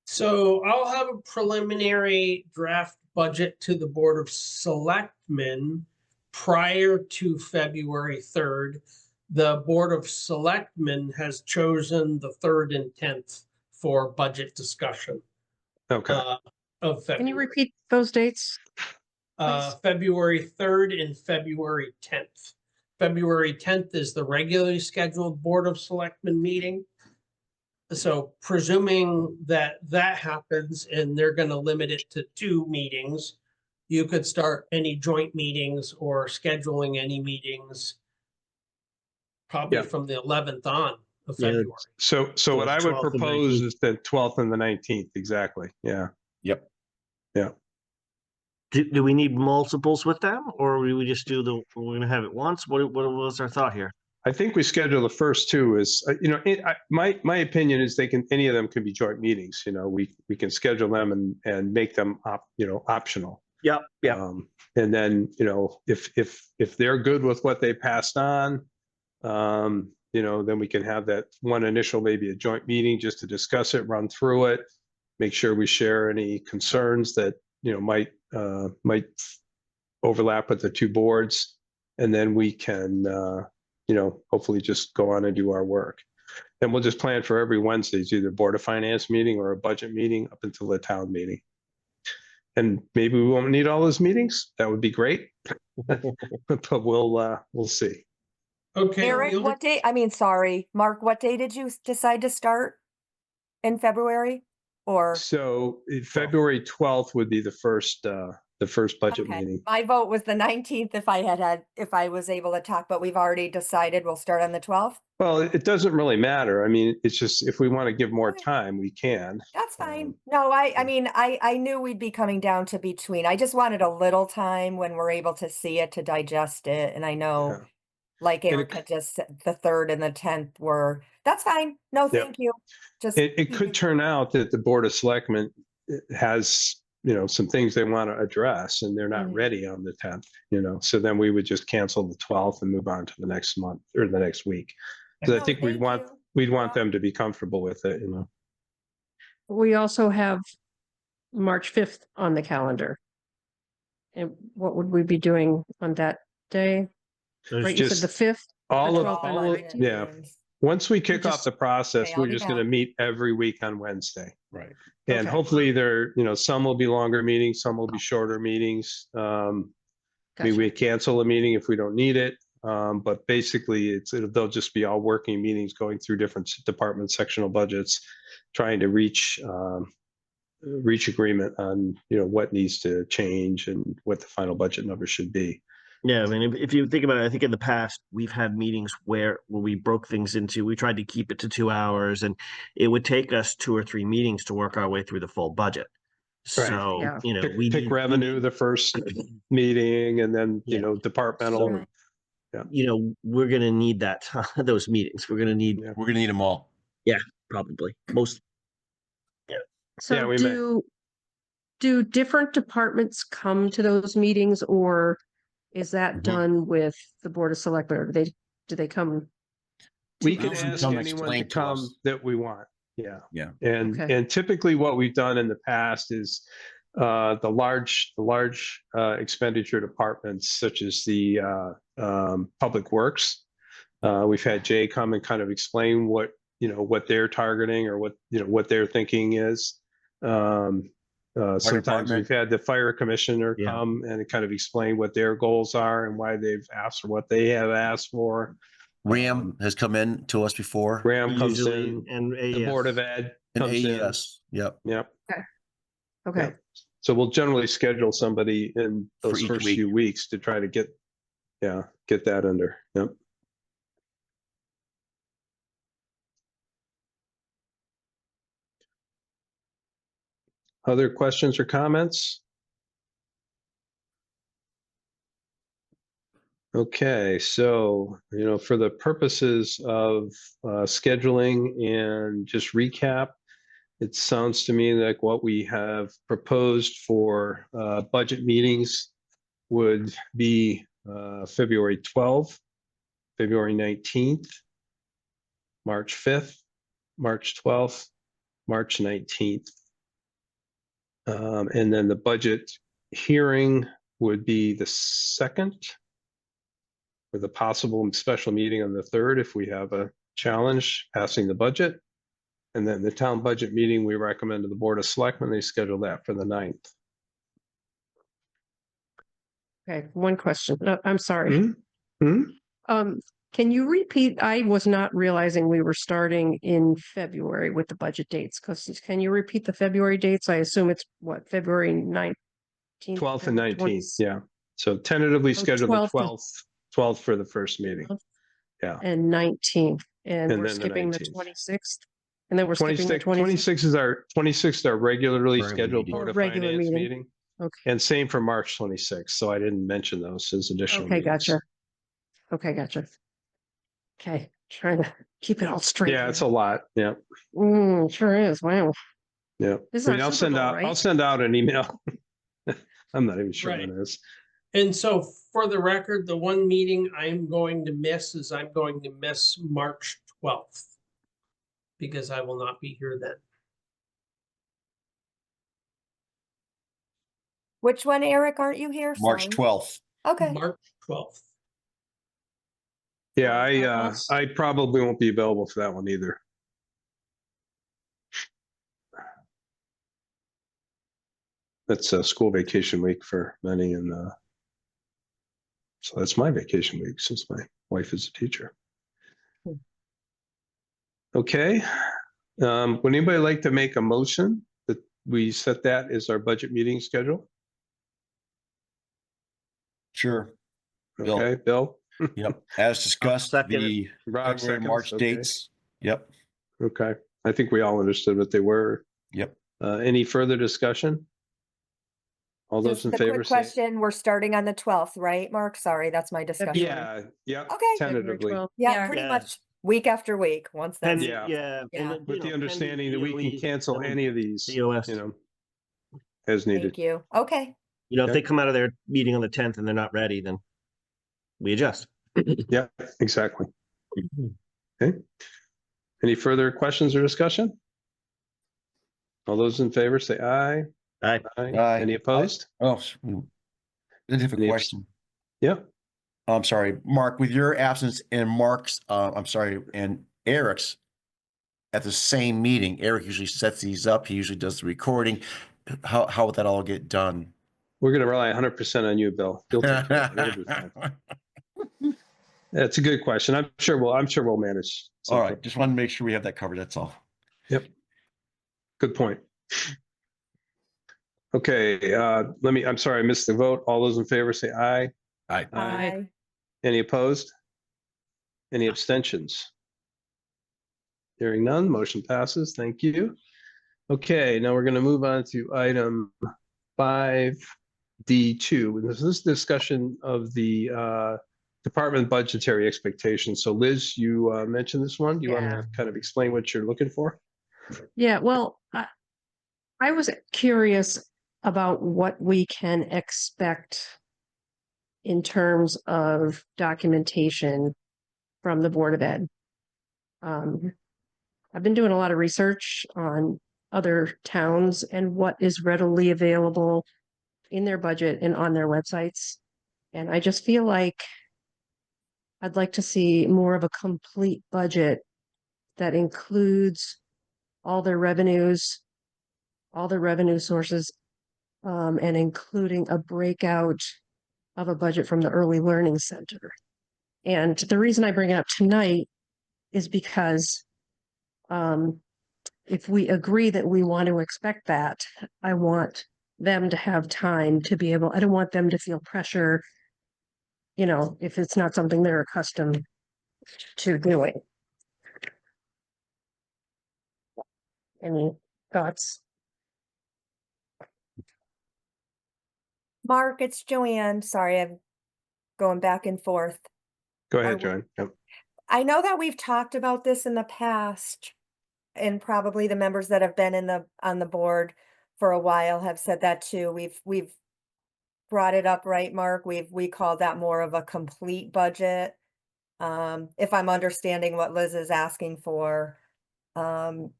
Speaker 6: So I'll have a preliminary draft budget to the Board of Selectmen prior to February 3rd. The Board of Selectmen has chosen the 3rd and 10th for budget discussion.
Speaker 1: Okay,
Speaker 6: of
Speaker 5: Can you
Speaker 6: February.
Speaker 5: repeat those dates? please?
Speaker 6: February 3rd and February 10th. February 10th is the regularly scheduled Board of Selectmen meeting. So presuming that that happens and they're gonna limit it to 2 meetings, you could start any joint meetings or scheduling any meetings probably
Speaker 1: Yeah.
Speaker 6: from the 11th on of
Speaker 8: Yeah,
Speaker 6: February.
Speaker 1: so what I would
Speaker 8: 12th and
Speaker 1: propose
Speaker 8: 19th.
Speaker 1: is the 12th and the 19th, exactly, yeah.
Speaker 7: Yep.
Speaker 8: Do we need multiples with them, or we just do we're gonna have it once? What was our thought here?
Speaker 1: I think we schedule the first 2 as, my opinion is any of them can be joint meetings, we can schedule them and make them optional.
Speaker 8: Yep, yep.
Speaker 1: And then, if they're good with what they passed on, then we can have that one initial, maybe a joint meeting just to discuss it, run through it, make sure we share any concerns that, might overlap with the 2 boards. And then we can, hopefully just go on and do our work. And we'll just plan for every Wednesday, it's either Board of Finance meeting or a budget meeting up until the town meeting. And maybe we won't need all those meetings. That would be great. But we'll see.
Speaker 6: Okay.
Speaker 2: Eric,
Speaker 6: the only-
Speaker 2: what day, I mean, sorry, Mark, what day did you decide to start in February? Or,
Speaker 1: So February 12th would be the first budget
Speaker 2: okay,
Speaker 1: meeting.
Speaker 2: my vote was the 19th if I was able to talk, but we've already decided we'll start on the 12th.
Speaker 1: Well, it doesn't really matter. I mean, it's just, if we want to give more
Speaker 2: Okay.
Speaker 1: time, we can.
Speaker 2: That's fine.
Speaker 1: Um,
Speaker 2: No, I
Speaker 1: yeah.
Speaker 2: mean, I knew we'd be coming down to between. I just wanted a little time when we're able to see it to digest it. And I know,
Speaker 1: Yeah.
Speaker 2: like
Speaker 1: And it
Speaker 2: Eric had just said, the 3rd and the 10th were, that's fine. No,
Speaker 1: Yeah.
Speaker 2: thank you. Just
Speaker 1: It could turn out that the Board of Selectmen has, some things they want to address and they're not
Speaker 2: Mhm.
Speaker 1: ready on the 10th, so then we would just cancel the 12th and move on to the next month or the next week. Because I
Speaker 2: No,
Speaker 1: think we'd
Speaker 2: thank
Speaker 1: want,
Speaker 2: you.
Speaker 1: we'd want
Speaker 2: Yeah.
Speaker 1: them to be comfortable with it,
Speaker 5: We also have March 5th on the calendar. And what would we be doing on that day?
Speaker 8: There's
Speaker 5: Right, you said
Speaker 1: just
Speaker 5: the 5th?
Speaker 1: all
Speaker 5: The
Speaker 1: of,
Speaker 5: 12th and
Speaker 1: all of,
Speaker 5: 19th.
Speaker 1: yeah. Once we kick off
Speaker 5: just-
Speaker 1: the process,
Speaker 2: Okay, I'll
Speaker 1: we're
Speaker 2: be
Speaker 1: just going to
Speaker 2: back.
Speaker 1: meet every week on Wednesday.
Speaker 7: Right.
Speaker 1: And
Speaker 5: Okay.
Speaker 1: hopefully some will be longer meetings, some will be shorter meetings. We
Speaker 5: Gotcha.
Speaker 1: cancel a meeting if we don't need it. But basically they'll just be all working meetings going through different department sectional budgets, trying to reach agreement on, what needs to change and what the final budget number should be.
Speaker 8: Yeah, I mean, if you think about it, I think in the past we've had meetings where we broke things into. We tried to keep it to 2 hours, and it would take us 2 or 3 meetings to work our way through the full budget.
Speaker 1: Right.
Speaker 8: So
Speaker 5: Yeah.
Speaker 1: Pick revenue the first meeting and then,
Speaker 8: Yeah.
Speaker 1: departmental.
Speaker 8: We're gonna need that those meetings. We're gonna need
Speaker 1: Yeah.
Speaker 7: We're gonna need them all.
Speaker 8: probably most.
Speaker 5: So
Speaker 1: we may.
Speaker 5: do different departments come to those meetings, or is that
Speaker 7: Mhm.
Speaker 5: done with the Board of Selectmen? Or do they come?
Speaker 1: We
Speaker 5: to
Speaker 1: can
Speaker 5: us?
Speaker 1: ask
Speaker 7: Come
Speaker 1: anyone to
Speaker 7: explain to
Speaker 1: come
Speaker 7: us.
Speaker 1: that we want. Yeah.
Speaker 7: Yeah.
Speaker 1: And,
Speaker 5: Okay.
Speaker 1: and typically what we've done in the past is the large expenditure departments such as the Public Works. We've had Jay come and kind of explain what they're targeting or what their thinking is. Sometimes
Speaker 7: department.
Speaker 1: we've had the fire commissioner
Speaker 8: Yeah.
Speaker 1: come and kind of explain what their goals are and why they've asked for what they have asked for.
Speaker 7: Ram has come in to us before.
Speaker 1: Graham comes
Speaker 8: Usually,
Speaker 1: in,
Speaker 8: and
Speaker 1: the Board of Ed
Speaker 7: And
Speaker 1: comes in.
Speaker 7: AES. Yep.
Speaker 1: Yep.
Speaker 5: Okay,
Speaker 1: Yeah. So we'll generally schedule somebody in
Speaker 7: For
Speaker 1: those
Speaker 7: each
Speaker 1: first
Speaker 7: week.
Speaker 1: few weeks to try to get that under. Yep. Other questions or comments? Okay, so, for the purposes of scheduling and just recap, it sounds to me like what we have proposed for budget meetings would be February 12th, February 19th, March 5th, March 12th, March 19th. And then the budget hearing would be the 2nd, with a possible special meeting on the 3rd if we have a challenge passing the budget. And then the town budget meeting, we recommend to the Board of Selectmen, they schedule that for the 9th.
Speaker 5: Okay, one question. I'm sorry.
Speaker 1: Hmm?
Speaker 5: Can you repeat? I was not realizing we were starting in February with the budget dates. Can you repeat the February dates? I assume it's what, February 19th?
Speaker 1: 12th and 19th,
Speaker 5: 20
Speaker 1: yeah. So tentatively scheduled the
Speaker 5: 12th.
Speaker 1: 12th for the first meeting. Yeah.
Speaker 5: And 19th, and
Speaker 1: And
Speaker 5: we're
Speaker 1: then the
Speaker 5: skipping the
Speaker 1: 19th.
Speaker 5: 26th. And then we're skipping the
Speaker 1: 26 is our 26th, our regularly
Speaker 7: Regular
Speaker 1: scheduled
Speaker 7: meeting.
Speaker 1: Board of
Speaker 5: Regular
Speaker 1: Finance
Speaker 5: meeting.
Speaker 1: meeting.
Speaker 5: Okay,
Speaker 1: And same for March 26th. So I didn't mention those as additional
Speaker 5: okay,
Speaker 1: meetings.
Speaker 5: gotcha. Okay, gotcha. Okay, trying to keep it all straight.
Speaker 1: Yeah,
Speaker 5: here.
Speaker 1: it's a lot. Yeah.
Speaker 5: Sure is. Wow.
Speaker 1: Yeah.
Speaker 5: This is
Speaker 1: I mean,
Speaker 5: our
Speaker 1: I'll
Speaker 5: Super
Speaker 1: send
Speaker 5: Bowl,
Speaker 1: out, I'll
Speaker 5: right?
Speaker 1: send out an email. I'm not even sure
Speaker 6: Right.
Speaker 1: when it is.
Speaker 6: And so for the record, the one meeting I'm going to miss is I'm going to miss March 12th. Because I will not be here then.
Speaker 2: Which one, Eric? Aren't you here?
Speaker 7: March
Speaker 2: Sorry.
Speaker 7: 12th.
Speaker 2: Okay.
Speaker 6: March 12th.
Speaker 1: Yeah,
Speaker 5: March.
Speaker 1: I probably won't be available for that one either. That's a school vacation week for many, and so that's my vacation week since my wife is a teacher. Okay, would anybody like to make a motion that we set that as our budget meeting schedule?
Speaker 7: Sure. Bill.
Speaker 1: Okay, Bill?
Speaker 7: Yep. As discussed,
Speaker 8: second it.
Speaker 7: the
Speaker 1: Rob
Speaker 7: February,
Speaker 1: seconds,
Speaker 7: March
Speaker 1: okay.
Speaker 7: dates. Yep.
Speaker 1: Okay, I think we all understood what they were.
Speaker 7: Yep.
Speaker 1: Any further discussion? All those
Speaker 2: Just
Speaker 1: in
Speaker 2: the
Speaker 1: favor
Speaker 2: quick
Speaker 1: say.
Speaker 2: question, we're starting on the 12th, right, Mark? Sorry, that's my discussion.
Speaker 1: Yeah, yeah,
Speaker 2: Okay.
Speaker 5: February
Speaker 1: tentatively.
Speaker 5: 12th.
Speaker 2: Yeah,
Speaker 4: Yeah.
Speaker 2: pretty
Speaker 8: Yeah.
Speaker 2: much week after week, once that's.
Speaker 8: Pending,
Speaker 1: Yeah.
Speaker 8: yeah.
Speaker 2: Yeah.
Speaker 8: and,
Speaker 1: With the
Speaker 8: you know,
Speaker 1: understanding that we
Speaker 8: pending
Speaker 1: can cancel
Speaker 8: DOE,
Speaker 1: any of these,
Speaker 8: COS.
Speaker 1: you know, as needed.
Speaker 2: Thank you. Okay.
Speaker 8: You know, if
Speaker 1: Okay.
Speaker 8: they come out of their meeting on the 10th and they're not ready, then we adjust.
Speaker 1: Yeah, exactly. Okay. Any further questions or discussion? All those in favor say aye.
Speaker 8: Aye.
Speaker 7: Aye.
Speaker 1: Any opposed?
Speaker 7: Oh, I did have a
Speaker 1: Any abs-
Speaker 7: question.
Speaker 1: Yeah.
Speaker 7: I'm sorry, Mark, with your absence and Mark's, I'm sorry, and Eric's at the same meeting, Eric usually sets these up. He usually does the recording. How would that all get done?
Speaker 1: We're going to rely 100% on you, Bill. You'll take care of it. It'll be fine. That's a good question. I'm sure we'll manage.
Speaker 7: All right, just wanted to make sure we have that covered. That's all.
Speaker 1: Yep. Good point. Okay, I'm sorry, I missed the vote. All those in favor say aye.
Speaker 7: Aye.
Speaker 2: Aye.
Speaker 1: Any opposed? Any abstentions? Hearing none, motion passes. Thank you. Okay, now we're going to move on to item 5D2. This is discussion of the department budgetary expectations. So Liz, you mentioned this one. Do you want
Speaker 5: Yeah.
Speaker 1: to kind of explain what you're looking for?
Speaker 5: Yeah, well, I was curious about what we can expect in terms of documentation from the Board of Ed. I've been doing a lot of research on other towns and what is readily available in their budget and on their websites. And I just feel like I'd like to see more of a complete budget that includes all their revenues, all their revenue sources, and including a breakout of a budget from the Early Learning Center. And the reason I bring it up tonight is because if we agree that we want to expect that, I want them to have time to be able, I don't want them to feel pressure, you know, if it's not something they're accustomed to doing. Any thoughts?
Speaker 2: Mark, it's Joanne. Sorry, I'm going back and forth.
Speaker 1: Go
Speaker 2: Are
Speaker 1: ahead,
Speaker 2: we-
Speaker 1: John. Yep.
Speaker 2: I know that we've talked about this in the past, and probably the members that have been on the board for a while have said that too. We've brought it up, right, Mark? We call that more of a complete budget. If I'm understanding what Liz is asking for. You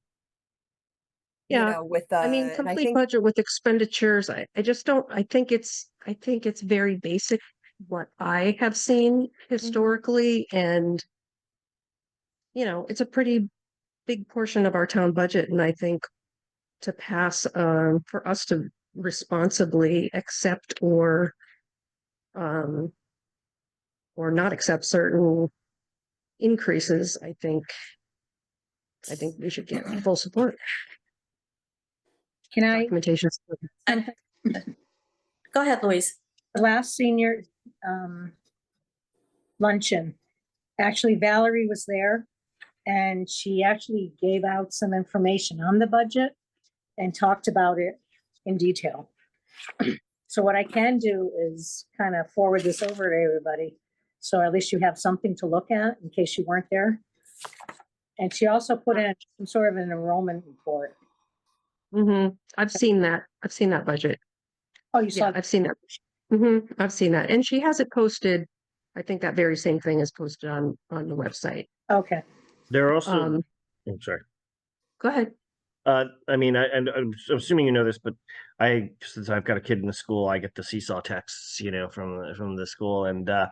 Speaker 5: Yeah,
Speaker 2: know, with
Speaker 5: I mean,
Speaker 2: and I
Speaker 5: complete
Speaker 2: think
Speaker 5: budget with expenditures, I just don't, I think it's very basic what I have seen historically, and you know, it's a pretty big portion of our town budget, and I think to pass, for us to responsibly accept or not accept certain increases, I think we should get full support.
Speaker 3: Can I,
Speaker 5: Documentation.
Speaker 4: Go ahead, Louise.
Speaker 3: the last senior luncheon, actually Valerie was there and she actually gave out some information on the budget and talked about it in detail. So what I can do is kind of forward this over to everybody. So at least you have something to look at in case you weren't there. And she also put in some sort of an enrollment report.
Speaker 5: I've seen that. I've seen that budget.
Speaker 3: Oh, you
Speaker 5: Yeah,
Speaker 3: saw,
Speaker 5: I've seen that. I've seen that. And she has it posted. I think that very same thing is posted on the website.
Speaker 3: okay.
Speaker 8: There are also, I'm sorry.
Speaker 5: Go ahead.
Speaker 8: I mean, and I'm assuming you know this, but since I've got a kid in the school, I get the seesaw texts, from the school, and
Speaker 5: Oh,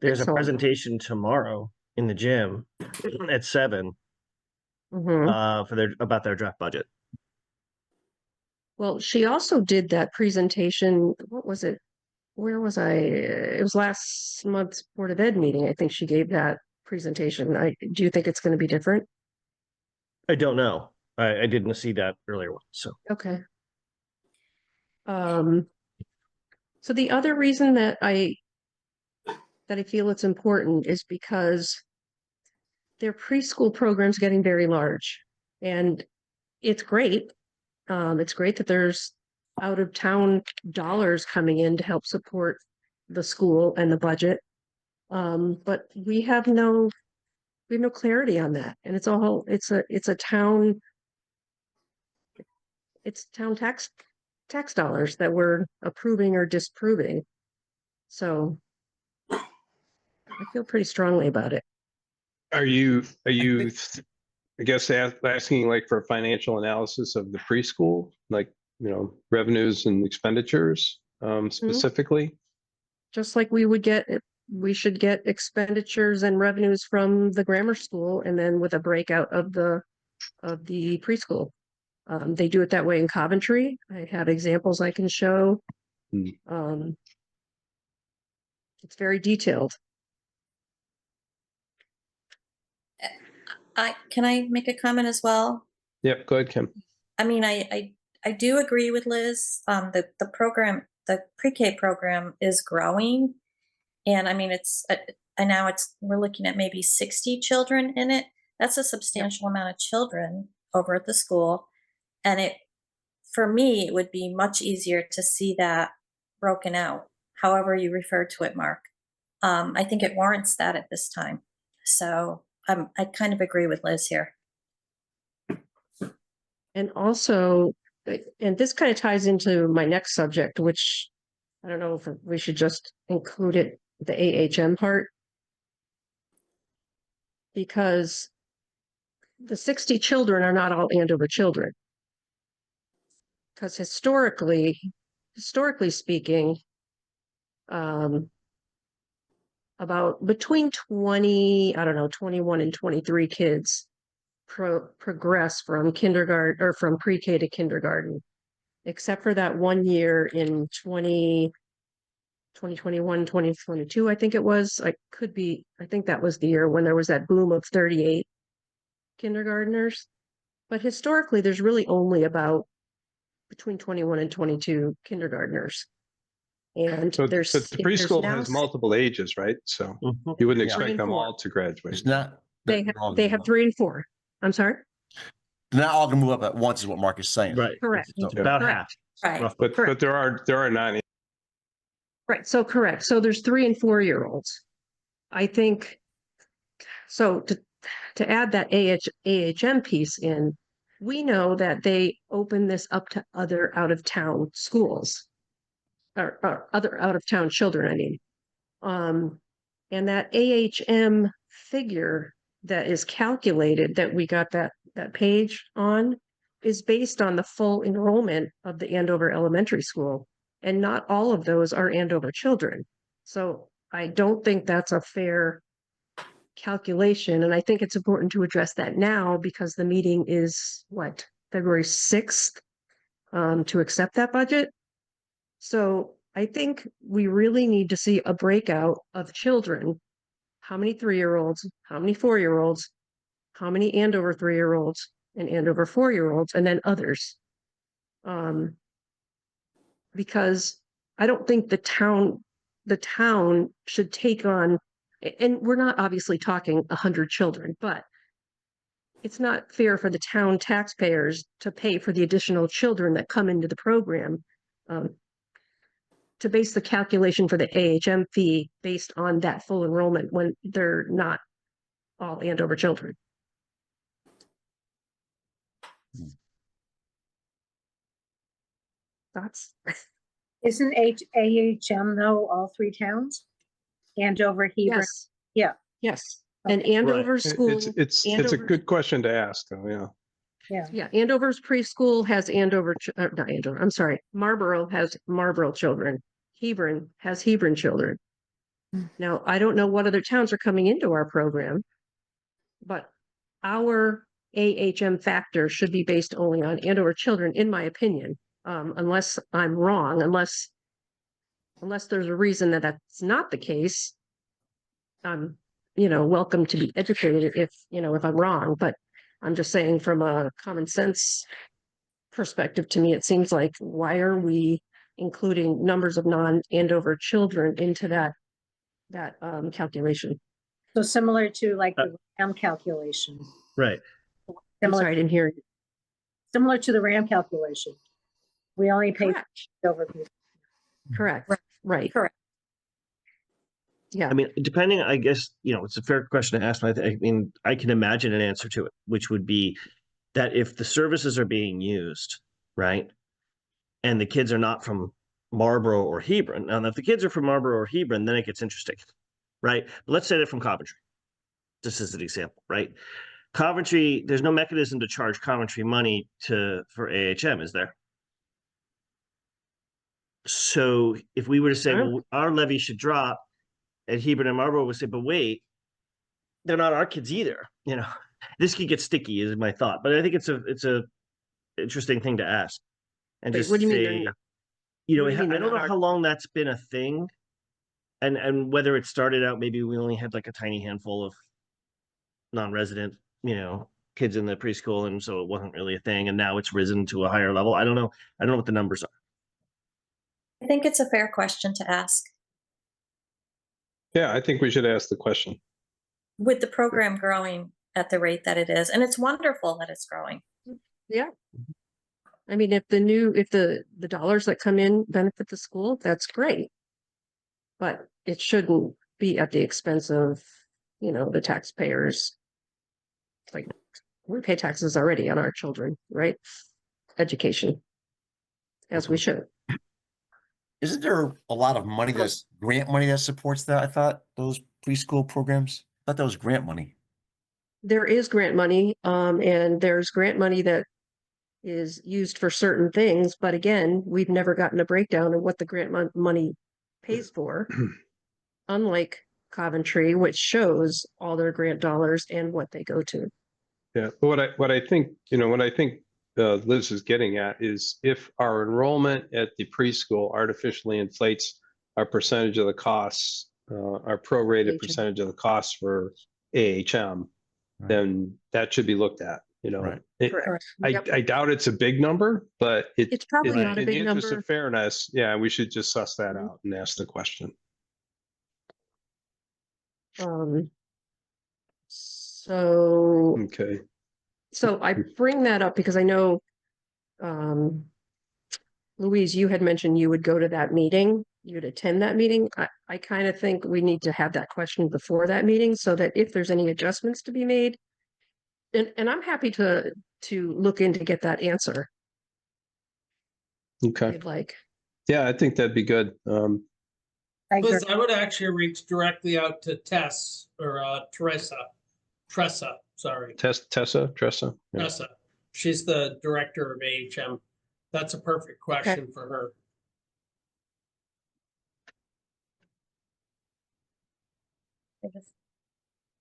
Speaker 8: there's a
Speaker 5: excellent.
Speaker 8: presentation tomorrow in the gym at 7 about their draft budget.
Speaker 5: Well, she also did that presentation. What was it? Where was I? It was last month's Board of Ed meeting. I think she gave that presentation. Do you think it's going to be different?
Speaker 8: I don't know. I didn't see that earlier one, so.
Speaker 5: Okay. So the other reason that I feel it's important is because their preschool program's getting very large, and it's great. It's great that there's out of town dollars coming in to help support the school and the budget. But we have no clarity on that. And it's town tax dollars that we're approving or disproving. So I feel pretty strongly about it.
Speaker 1: Are you, I guess, asking like for a financial analysis of the preschool, like, revenues and expenditures, specifically?
Speaker 5: Just like we should get expenditures and revenues from the grammar school, and then with a breakout of the preschool. They do it that way in Coventry. I have examples I can show. It's very detailed.
Speaker 4: Can I make a comment as well?
Speaker 1: Yep, go ahead, Kim.
Speaker 4: I mean, I do agree with Liz. The program, the pre-K program is growing. And I mean, we're looking at maybe 60 children in it. That's a substantial amount of children over at the school. And for me, it would be much easier to see that broken out, however you refer to it, Mark. I think it warrants that at this time. So I kind of agree with Liz here.
Speaker 5: And also, and this kind of ties into my next subject, which I don't know if we should just include it, the AHM part, because the 60 children are not all Andover children. Because historically speaking, about between 21 and 23 kids progress from kindergarten or from pre-K to kindergarten, except for that 1 year in 2021, 2022, I think it was. I think that was the year when there was that boom of 38 kindergartners. But historically, there's really only about between 21 and 22 kindergartners. And
Speaker 1: But the preschool
Speaker 5: now
Speaker 1: has multiple ages, right? So you wouldn't expect them all to graduate.
Speaker 7: It's not.
Speaker 5: they have 3 and 4. I'm sorry?
Speaker 7: They're not all gonna move up at once is what Mark is saying.
Speaker 8: Right.
Speaker 5: Correct.
Speaker 8: It's about
Speaker 5: Correct.
Speaker 8: half.
Speaker 4: Right.
Speaker 1: But there are 9.
Speaker 5: Right. So correct. So there's 3 and 4-year-olds. I think so. To add that AHM piece in, we know that they open this up to other out of town schools or other out of town children. I mean, and that AHM figure that is calculated that we got that page on is based on the full enrollment of the Andover Elementary School. And not all of those are Andover children. So I don't think that's a fair calculation, and I think it's important to address that now because the meeting is what, February 6th, to accept that budget. So I think we really need to see a breakout of children. How many 3-year-olds, how many 4-year-olds, how many Andover 3-year-olds and Andover 4-year-olds, and then others. Because I don't think the town should take on, and we're not obviously talking 100 children, but it's not fair for the town taxpayers to pay for the additional children that come into the program, to base the calculation for the AHM fee based on that full enrollment when they're not all Andover children. Thoughts?
Speaker 3: Isn't AHM though all 3 towns? Andover, Hebron?
Speaker 5: Yes.
Speaker 3: Yeah.
Speaker 5: Yes. And
Speaker 3: Okay.
Speaker 5: Andover
Speaker 1: It-
Speaker 5: School.
Speaker 1: It's a
Speaker 5: Andover-
Speaker 1: good question to ask, though, yeah.
Speaker 3: Yeah.
Speaker 5: Yeah, Andover's preschool has not Andover, I'm sorry, Marlboro has Marlboro children. Hebron has Hebron children. Now, I don't know what other towns are coming into our program, but our AHM factor should be based only on Andover children, in my opinion, unless I'm wrong, unless there's a reason that that's not the case. I'm, welcome to be educated if I'm wrong, but I'm just saying from a common sense perspective, to me, it seems like, why are we including numbers of non-Andover children into that calculation?
Speaker 3: So similar to like the RAM calculation.
Speaker 8: Right.
Speaker 5: I'm
Speaker 3: Similar,
Speaker 5: sorry, I didn't hear you.
Speaker 3: similar to the RAM calculation. We only pay
Speaker 5: Correct.
Speaker 3: over people.
Speaker 5: Correct. Right.
Speaker 4: Correct.
Speaker 5: Yeah.
Speaker 8: I mean, depending, I guess, it's a fair question to ask, but I mean, I can imagine an answer to it, which would be that if the services are being used, right, and the kids are not from Marlboro or Hebron, now if the kids are from Marlboro or Hebron, then it gets interesting, right? But let's say they're from Coventry, just as an example, right? Coventry, there's no mechanism to charge Coventry money for AHM, is there? So if we were to say, well, our levy should drop, and Hebron and Marlboro would say, but wait, they're not our kids either. This could get sticky, is my thought. But I think it's a interesting thing to ask, and
Speaker 5: Wait,
Speaker 8: just
Speaker 5: what do you mean
Speaker 8: say,
Speaker 5: they're not-
Speaker 8: I
Speaker 5: what do you mean they're
Speaker 8: don't
Speaker 5: not
Speaker 8: know
Speaker 5: our-
Speaker 8: how long that's been a thing, and whether it started out maybe we only had like a tiny handful of non-resident, kids in the preschool, and so it wasn't really a thing, and now it's risen to a higher level. I don't know what the numbers are.
Speaker 4: I think it's a fair question to ask.
Speaker 1: Yeah, I think we should ask the question.
Speaker 4: With the program growing at the rate that it is, and it's wonderful that it's growing.
Speaker 5: Yeah. I mean, if the dollars that come in benefit the school, that's great. But it shouldn't be at the expense of, the taxpayers. Like, we pay taxes already on our children, right? Education. As we should.
Speaker 7: Isn't there a lot of money that's grant money that supports that? I thought those preschool programs, I thought that was grant money.
Speaker 5: There is grant money, and there's grant money that is used for certain things, but again, we've never gotten a breakdown of what the grant money pays for. Unlike Coventry, which shows all their grant dollars and what they go to.
Speaker 1: Yeah, but what I think Liz is getting at is if our enrollment at the preschool artificially inflates our percentage of the costs, our prorated
Speaker 5: AHM.
Speaker 1: percentage of the costs for AHM, then that should be looked at,
Speaker 7: Right.
Speaker 5: Correct. Yep.
Speaker 1: I doubt it's a big number, but
Speaker 5: It's probably
Speaker 1: in
Speaker 5: not a
Speaker 1: the
Speaker 5: big
Speaker 1: interest
Speaker 5: number.
Speaker 1: of fairness, yeah, we should just suss that
Speaker 5: Mhm.
Speaker 1: out and ask the question.
Speaker 5: So
Speaker 1: Okay.
Speaker 5: I bring that up because I know, Louise, you had mentioned you would go to that meeting, you'd attend that meeting. I kind of think we need to have that question before that meeting so that if there's any adjustments to be made, and I'm happy to look in to get that answer. If
Speaker 1: Okay.
Speaker 5: you'd like.
Speaker 1: Yeah, I think that'd be good.
Speaker 3: I agree.
Speaker 6: Liz, I would actually reach directly out to Tess or Tressa, sorry.
Speaker 1: Tressa? Yeah.
Speaker 6: Tressa. She's the director of AHM. That's a perfect question for her.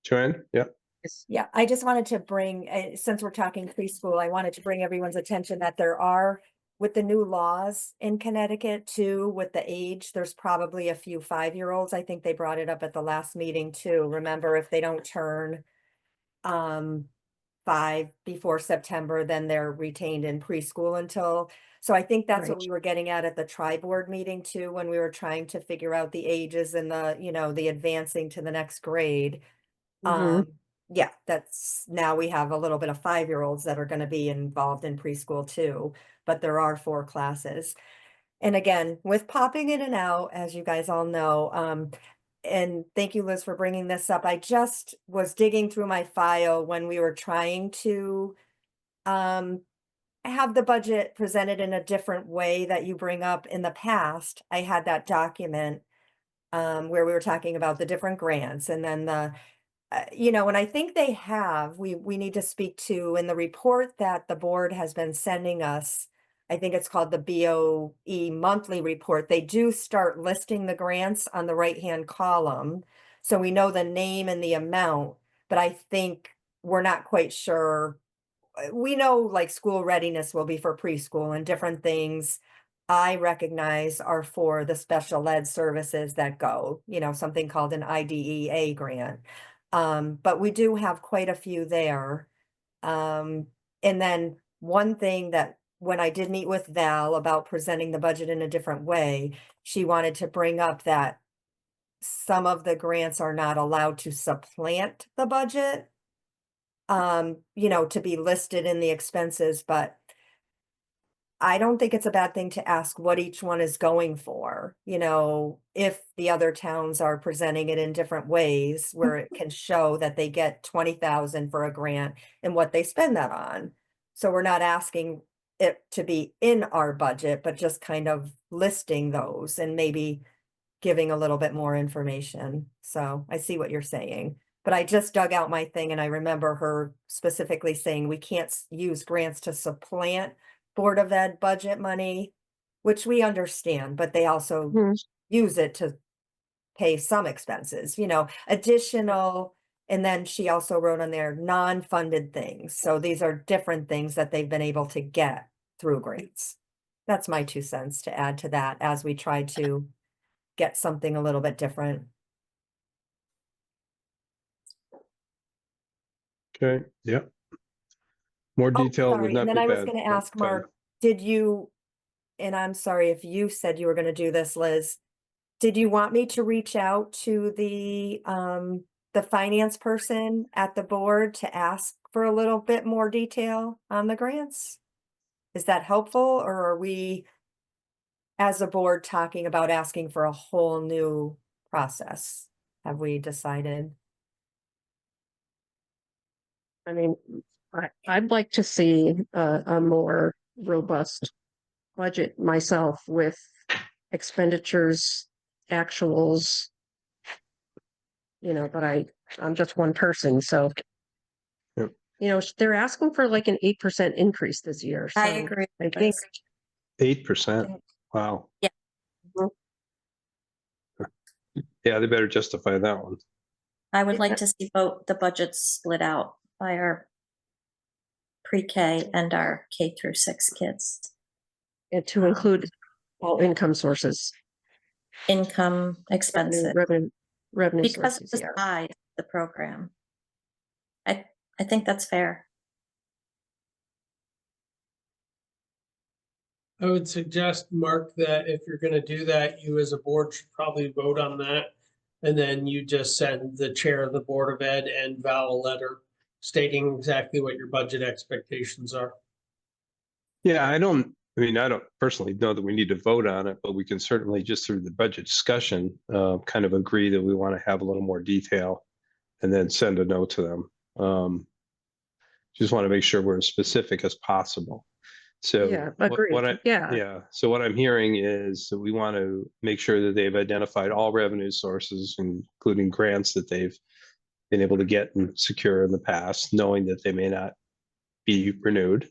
Speaker 1: Joanne? Yeah.
Speaker 2: Yeah, I just wanted to bring, since we're talking preschool, I wanted to bring everyone's attention that there are, with the new laws in Connecticut too, with the age, there's probably a few 5-year-olds. I think they brought it up at the last meeting too. Remember, if they don't turn 5 before September, then they're retained in preschool until, so I think that's what
Speaker 5: Right.
Speaker 2: we were getting at the tri-board meeting too, when we were trying to figure out the ages and the, the advancing to the next grade.
Speaker 5: Mhm.
Speaker 2: Yeah, that's, now we have a little bit of 5-year-olds that are gonna be involved in preschool too, but there are 4 classes. And again, with popping in and out, as you guys all know, and thank you, Liz, for bringing this up. I just was digging through my file when we were trying to, um, have the budget presented in a different way that you bring up in the past. I had that document, where we were talking about the different grants and then and I think they have, we need to speak to in the report that the board has been sending us. I think it's called the BOE monthly report. They do start listing the grants on the right-hand column. So we know the name and the amount, but I think we're not quite sure. We know like school readiness will be for preschool and different things I recognize are for the special ed services that go, something called an IDEA grant. But we do have quite a few there. And then one thing that when I did meet with Val about presenting the budget in a different way, she wanted to bring up that some of the grants are not allowed to supplant the budget, to be listed in the expenses, but I don't think it's a bad thing to ask what each one is going for, if the other towns are presenting it in different ways where it can show that they get 20,000 for a grant and what they spend that on. So we're not asking it to be in our budget, but just kind of listing those and maybe giving a little bit more information. So I see what you're saying. But I just dug out my thing and I remember her specifically saying we can't use grants to supplant Board of Ed budget money, which we understand, but they also
Speaker 5: Mhm.
Speaker 2: use it to pay some expenses, additional. And then she also wrote on there non-funded things. So these are different things that they've been able to get through grants. That's my 2 cents to add to that as we try to get something a little bit different.
Speaker 1: Okay. Yeah. More
Speaker 2: Oh,
Speaker 1: detail would
Speaker 2: sorry. And
Speaker 1: not
Speaker 2: then
Speaker 1: be
Speaker 2: I was
Speaker 1: bad.
Speaker 2: gonna
Speaker 1: Oh,
Speaker 2: ask
Speaker 1: go ahead.
Speaker 2: Mark, and I'm sorry if you said you were gonna do this, Liz. Did you want me to reach out to the finance person at the board to ask for a little bit more detail on the grants? Is that helpful, or are we, as a board, talking about asking for a whole new process? Have we decided?
Speaker 5: I mean, I'd like to see a more robust budget myself with expenditures, actuals. But I'm just one person, so.
Speaker 1: Yep.
Speaker 5: They're asking for like an 8% increase this year.
Speaker 4: I
Speaker 5: So
Speaker 4: agree.
Speaker 5: I think
Speaker 1: 8%. Wow.
Speaker 4: Yeah.
Speaker 1: Yeah, they better justify that one.
Speaker 4: I would like to see both the budgets split out by our pre-K and our K through 6 kids.
Speaker 5: and to include all income sources,
Speaker 4: Income, expenses,
Speaker 5: revenue
Speaker 4: because of
Speaker 5: sources.
Speaker 4: the
Speaker 5: Yeah.
Speaker 4: size of the program. I think that's fair.
Speaker 6: I would suggest, Mark, that if you're gonna do that, you as a board should probably vote on that. And then you just send the chair of the Board of Ed and Val a letter stating exactly what your budget expectations are.
Speaker 1: Yeah, I don't personally know that we need to vote on it, but we can certainly just through the budget discussion, kind of agree that we want to have a little more detail and then send a note to them. Just want to make sure we're as specific as possible. So
Speaker 5: Yeah, agreed.
Speaker 1: yeah. So what I'm hearing is that we want to make sure that they've identified all revenue sources, including grants that they've been able to get and secure in the past, knowing that they may not be renewed.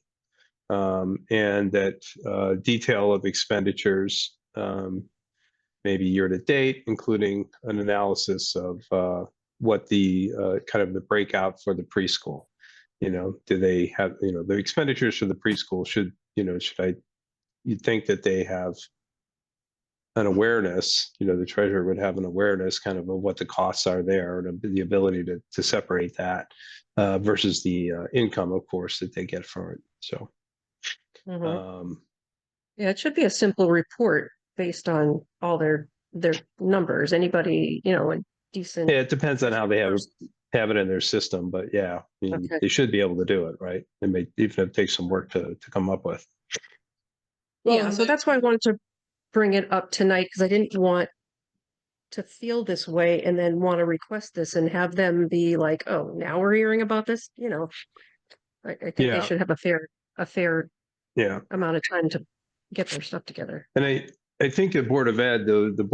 Speaker 1: And that detail of expenditures, maybe year to date, including an analysis of what the kind of the breakout for the preschool. You know, do they have, you know, the expenditures for the preschool should, you know, you'd think that they have an awareness, you know, the treasurer would have an awareness kind of what the costs are there, and the ability to separate that versus the income, of course, that they get from it. So,
Speaker 5: Mhm. Yeah, it should be a simple report based on all their numbers. Anybody, you know, a decent.
Speaker 1: yeah, it depends on how they have it in their system, but yeah, I mean,
Speaker 5: Okay.
Speaker 1: they should be able to do it, right? It may even if it takes some work to come up with.
Speaker 5: Yeah,
Speaker 6: Well,
Speaker 5: so that's why I wanted to bring it up tonight, because I didn't want to feel this way and then want to request this and have them be like, oh, now we're hearing about this, you know. I think they
Speaker 1: Yeah.
Speaker 5: should have a fair
Speaker 1: Yeah.
Speaker 5: amount of time to get their stuff together.
Speaker 1: And I think the Board of Ed, the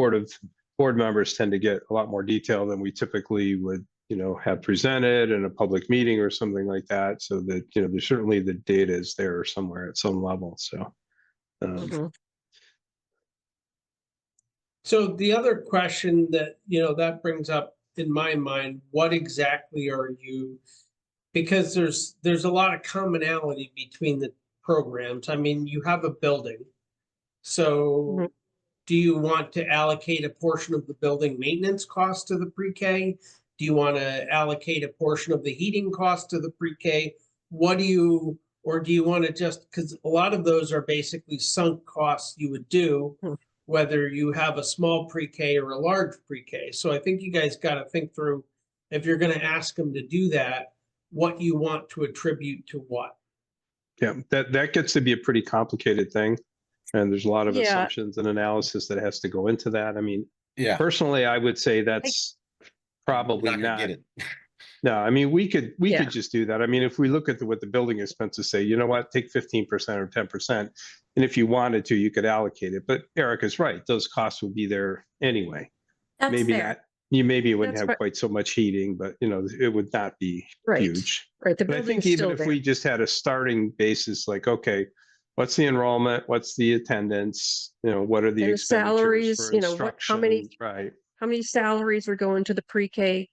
Speaker 1: board members tend to get a lot more detail than we typically would, you know, have presented in a public meeting or something like that. So that, you know, there's certainly the data is there somewhere at some level. So,
Speaker 5: Mhm.
Speaker 6: so the other question that, you know, that brings up in my mind, what exactly are you? Because there's a lot of commonality between the programs. I mean, you have a building. So
Speaker 5: Mhm.
Speaker 6: do you want to allocate a portion of the building maintenance cost to the pre-K? Do you want to allocate a portion of the heating cost to the pre-K? What do you, or do you want to just, because a lot of those are basically sunk costs you would do,
Speaker 5: Hmm.
Speaker 6: whether you have a small pre-K or a large pre-K. So I think you guys got to think through, if you're going to ask them to do that, what you want to attribute to what.
Speaker 1: yeah, that gets to be a pretty complicated thing. And there's a lot of
Speaker 5: Yeah.
Speaker 1: assumptions and analysis that has to go into that. I mean,
Speaker 7: Yeah.
Speaker 1: personally, I would say that's probably
Speaker 7: Not gonna
Speaker 1: not.
Speaker 7: get it.
Speaker 1: No, I mean, we could
Speaker 5: Yeah.
Speaker 1: just do that. I mean, if we look at what the building expenses say, you know what, take 15% or 10%. And if you wanted to, you could allocate it. But Eric is right. Those costs would be there anyway.
Speaker 4: That's
Speaker 1: Maybe
Speaker 4: fair.
Speaker 1: not, maybe it wouldn't
Speaker 5: That's
Speaker 1: have
Speaker 5: right.
Speaker 1: quite so much heating, but you know, it would not be
Speaker 5: Right.
Speaker 1: huge.
Speaker 5: Right. The
Speaker 1: But I think
Speaker 5: building's
Speaker 1: even
Speaker 5: still
Speaker 1: if
Speaker 5: there.
Speaker 1: we just had a starting basis, like, okay, what's the enrollment? What's the attendance? You know, what are the
Speaker 5: And the
Speaker 1: expenditures
Speaker 5: salaries,
Speaker 1: for
Speaker 5: you know, how many
Speaker 1: instruction? Right.
Speaker 5: salaries are going to the pre-K,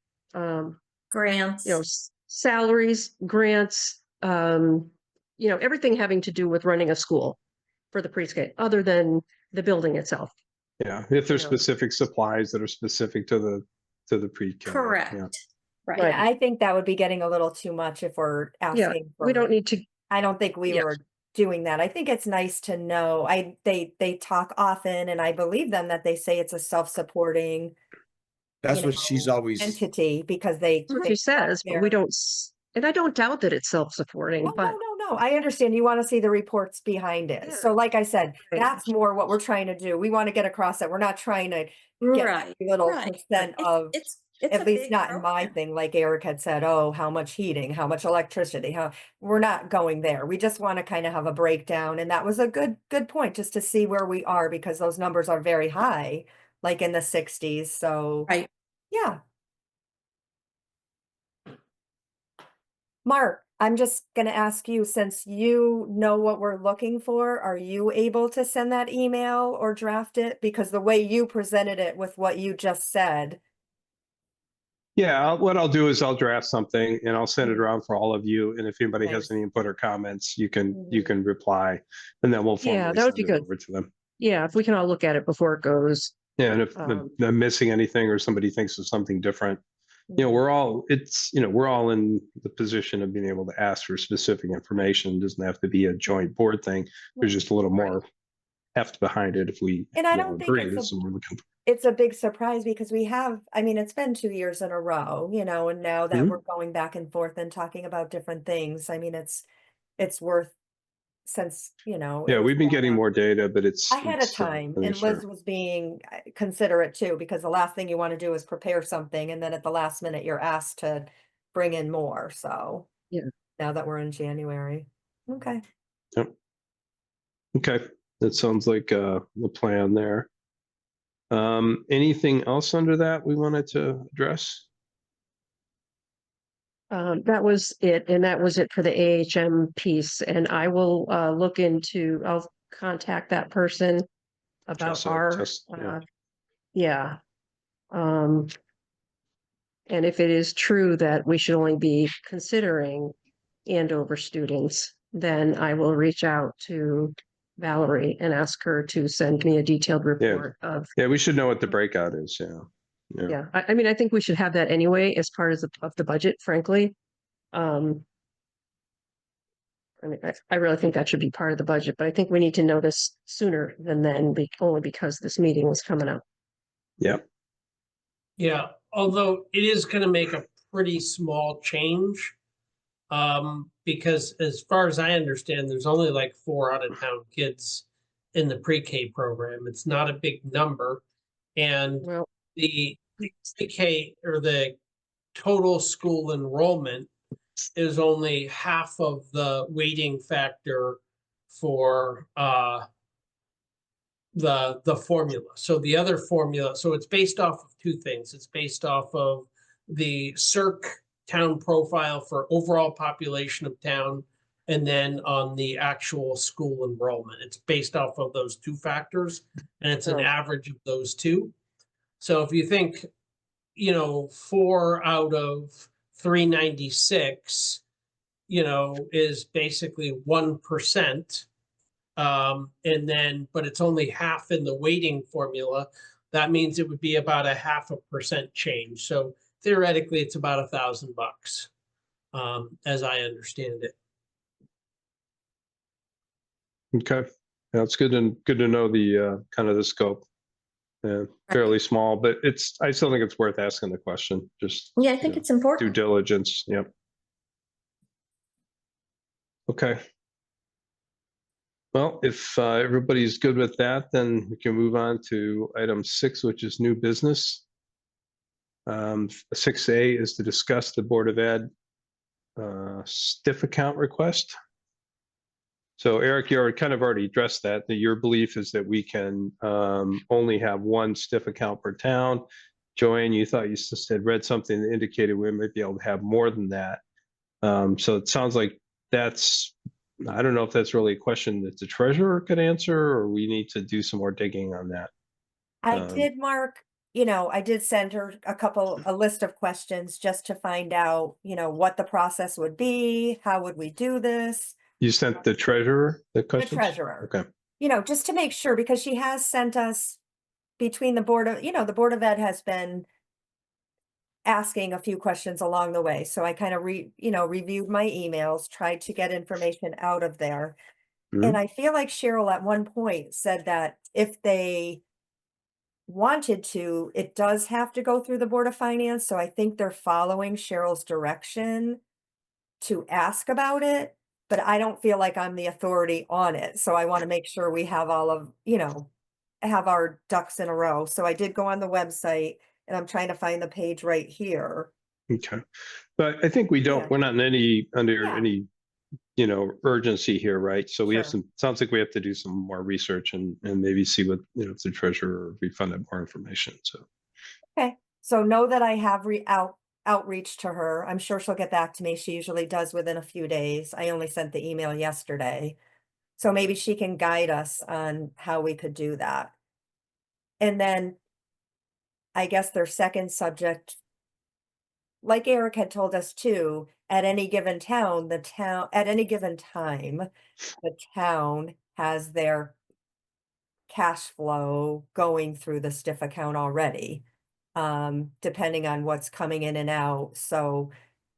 Speaker 4: Grants.
Speaker 5: you know, salaries, grants, you know, everything having to do with running a school for the pre-K, other than the building itself.
Speaker 1: Yeah. If there's
Speaker 5: know.
Speaker 1: specific supplies that are specific to the pre-K.
Speaker 4: Correct.
Speaker 1: Yeah.
Speaker 4: Right.
Speaker 2: Yeah, I think that would be getting a little too much if we're
Speaker 5: Yeah,
Speaker 2: asking
Speaker 5: we
Speaker 2: for,
Speaker 5: don't need to.
Speaker 2: I don't think we
Speaker 5: Yeah.
Speaker 2: were doing that. I think it's nice to know. They talk often, and I believe them that they say it's a self-supporting
Speaker 7: That's
Speaker 2: you
Speaker 7: what she's
Speaker 2: know,
Speaker 7: always,
Speaker 2: entity because they
Speaker 5: That's what
Speaker 2: they
Speaker 5: she says, but we
Speaker 2: their-
Speaker 5: don't, and I don't doubt that it's self-supporting,
Speaker 2: No,
Speaker 5: but
Speaker 2: no. I understand you want to see the reports behind it.
Speaker 5: Yeah.
Speaker 2: So like I said,
Speaker 5: Right.
Speaker 2: that's more what we're trying to do. We want to get across that we're not trying to get
Speaker 4: Right.
Speaker 2: every little
Speaker 4: Right.
Speaker 2: percent of,
Speaker 4: It's
Speaker 2: at
Speaker 4: a
Speaker 2: least
Speaker 4: big
Speaker 2: not in my
Speaker 4: program.
Speaker 2: thing, like Eric had said, oh, how much heating, how much electricity, how we're not going there. We just want to kind of have a breakdown. And that was a good point just to see where we are because those numbers are very high, like in the 60s. So
Speaker 4: Right.
Speaker 2: yeah. Mark, I'm just going to ask you, since you know what we're looking for, are you able to send that email or draft it? Because the way you presented it with what you just said.
Speaker 1: Yeah. What I'll do is I'll draft something and I'll send it
Speaker 2: Mhm.
Speaker 1: around for all of you. And if anybody has
Speaker 2: Thanks.
Speaker 1: any input or comments, you can
Speaker 2: Mhm.
Speaker 1: reply, and then we'll
Speaker 5: Yeah,
Speaker 1: formally
Speaker 5: that would
Speaker 1: send
Speaker 5: be
Speaker 1: it
Speaker 5: good.
Speaker 1: over to them.
Speaker 5: Yeah, if we can all look at it before it goes.
Speaker 1: Yeah, and if
Speaker 5: Um,
Speaker 1: I'm missing anything or somebody thinks of something different, you know,
Speaker 2: Mhm.
Speaker 1: we're all in the position of being able to ask for specific information. It doesn't have to be a joint board thing. There's just a little
Speaker 5: Right.
Speaker 1: more heft behind it if we
Speaker 2: And I
Speaker 1: all
Speaker 2: don't think
Speaker 1: agree.
Speaker 2: it's
Speaker 1: That's what we're looking for.
Speaker 2: it's a big surprise because we have, I mean, it's been 2 years in a row, and now that
Speaker 1: Mhm.
Speaker 2: we're going back and forth and talking about different things, I mean, it's worth since, it
Speaker 1: Yeah,
Speaker 2: was
Speaker 1: we've been
Speaker 2: brought
Speaker 1: getting
Speaker 2: up
Speaker 1: more data, but
Speaker 2: ahead of time.
Speaker 1: really
Speaker 2: And
Speaker 1: sure.
Speaker 2: Liz was being considerate too, because the last thing you want to do is prepare something and then at the last minute you're asked to bring in more. So
Speaker 5: Yeah.
Speaker 2: now that we're in January. Okay.
Speaker 1: Yep. Okay, that sounds like the plan there. Anything else under that we wanted to address?
Speaker 5: That was it, and that was it for the AHM piece. And I will I'll contact that person about
Speaker 1: Just,
Speaker 5: our
Speaker 1: just, yeah.
Speaker 5: yeah. Um, And if it is true that we should only be considering Andover students, then I will reach out to Valerie and ask her to send me a detailed report of,
Speaker 1: Yeah, we should know what the breakout is, yeah.
Speaker 5: yeah, I mean, I think we should have that anyway as part of the budget, frankly. I mean, I really think that should be part of the budget, but I think we need to know this sooner than then, only because this meeting was coming up.
Speaker 1: Yep.
Speaker 6: Yeah, although it is gonna make a pretty small change. Because as far as I understand, there's only like 4 out-of-town kids in the pre-K program. It's not a big number. And
Speaker 5: Well,
Speaker 6: the pre-K or the total school enrollment is only half of the weighting factor for the formula. So the other formula, so it's based off of 2 things. It's based off of the CIRC town profile for overall population of town, and then on the actual school enrollment. It's based off of those 2 factors, and it's an
Speaker 5: Oh.
Speaker 6: average of those 2. So if you think, 4 out of 396, is basically 1%. And then, but it's only half in the weighting formula. That means it would be about a 0.5% change. So theoretically, it's about $1,000, as I understand it.
Speaker 1: Okay, that's good and good to know the kind of the scope. Yeah, fairly small, but I still think it's worth asking the question, just
Speaker 4: Yeah, I think it's
Speaker 1: due
Speaker 4: important.
Speaker 1: diligence, yep. Okay. Well, if everybody's good with that, then we can move on to item 6, which is new business. 6A is to discuss the Board of Ed stiff account request. So Eric, you already addressed that your belief is that we can only have 1 stiff account per town. Joanne, you thought you just had read something that indicated we might be able to have more than that. So it sounds like I don't know if that's really a question that the treasurer could answer, or we need to do some more digging on that.
Speaker 2: I did mark, I did send her a list of questions just to find out, what the process would be, how would we do this?
Speaker 1: You sent the treasurer the
Speaker 2: The
Speaker 1: questions?
Speaker 2: treasurer,
Speaker 1: Okay,
Speaker 2: just to make sure, because she has sent us between the board of, the Board of Ed has been asking a few questions along the way. So I kind of reviewed my emails, tried to get information out of there.
Speaker 1: Mhm.
Speaker 2: And I feel like Cheryl at one point said that if they wanted to, it does have to go through the Board of Finance. So I think they're following Cheryl's direction to ask about it, but I don't feel like I'm the authority on it. So I want to make sure we have all of, have our ducks in a row. So I did go on the website and I'm trying to find the page right here.
Speaker 1: okay. But I think
Speaker 2: Yeah.
Speaker 1: we're not under
Speaker 2: Yeah.
Speaker 1: any, urgency here, right? So we have
Speaker 2: Sure.
Speaker 1: sounds like we have to do some more research and maybe see what, if the treasurer refunded more information, so.
Speaker 2: Okay. So know that I have outreach to her. I'm sure she'll get back to me. She usually does within a few days. I only sent the email yesterday. So maybe she can guide us on how we could do that. And then I guess their second subject, like Eric had told us too, at any given time, the town has their cash flow going through the stiff account already, depending on what's coming in and out. So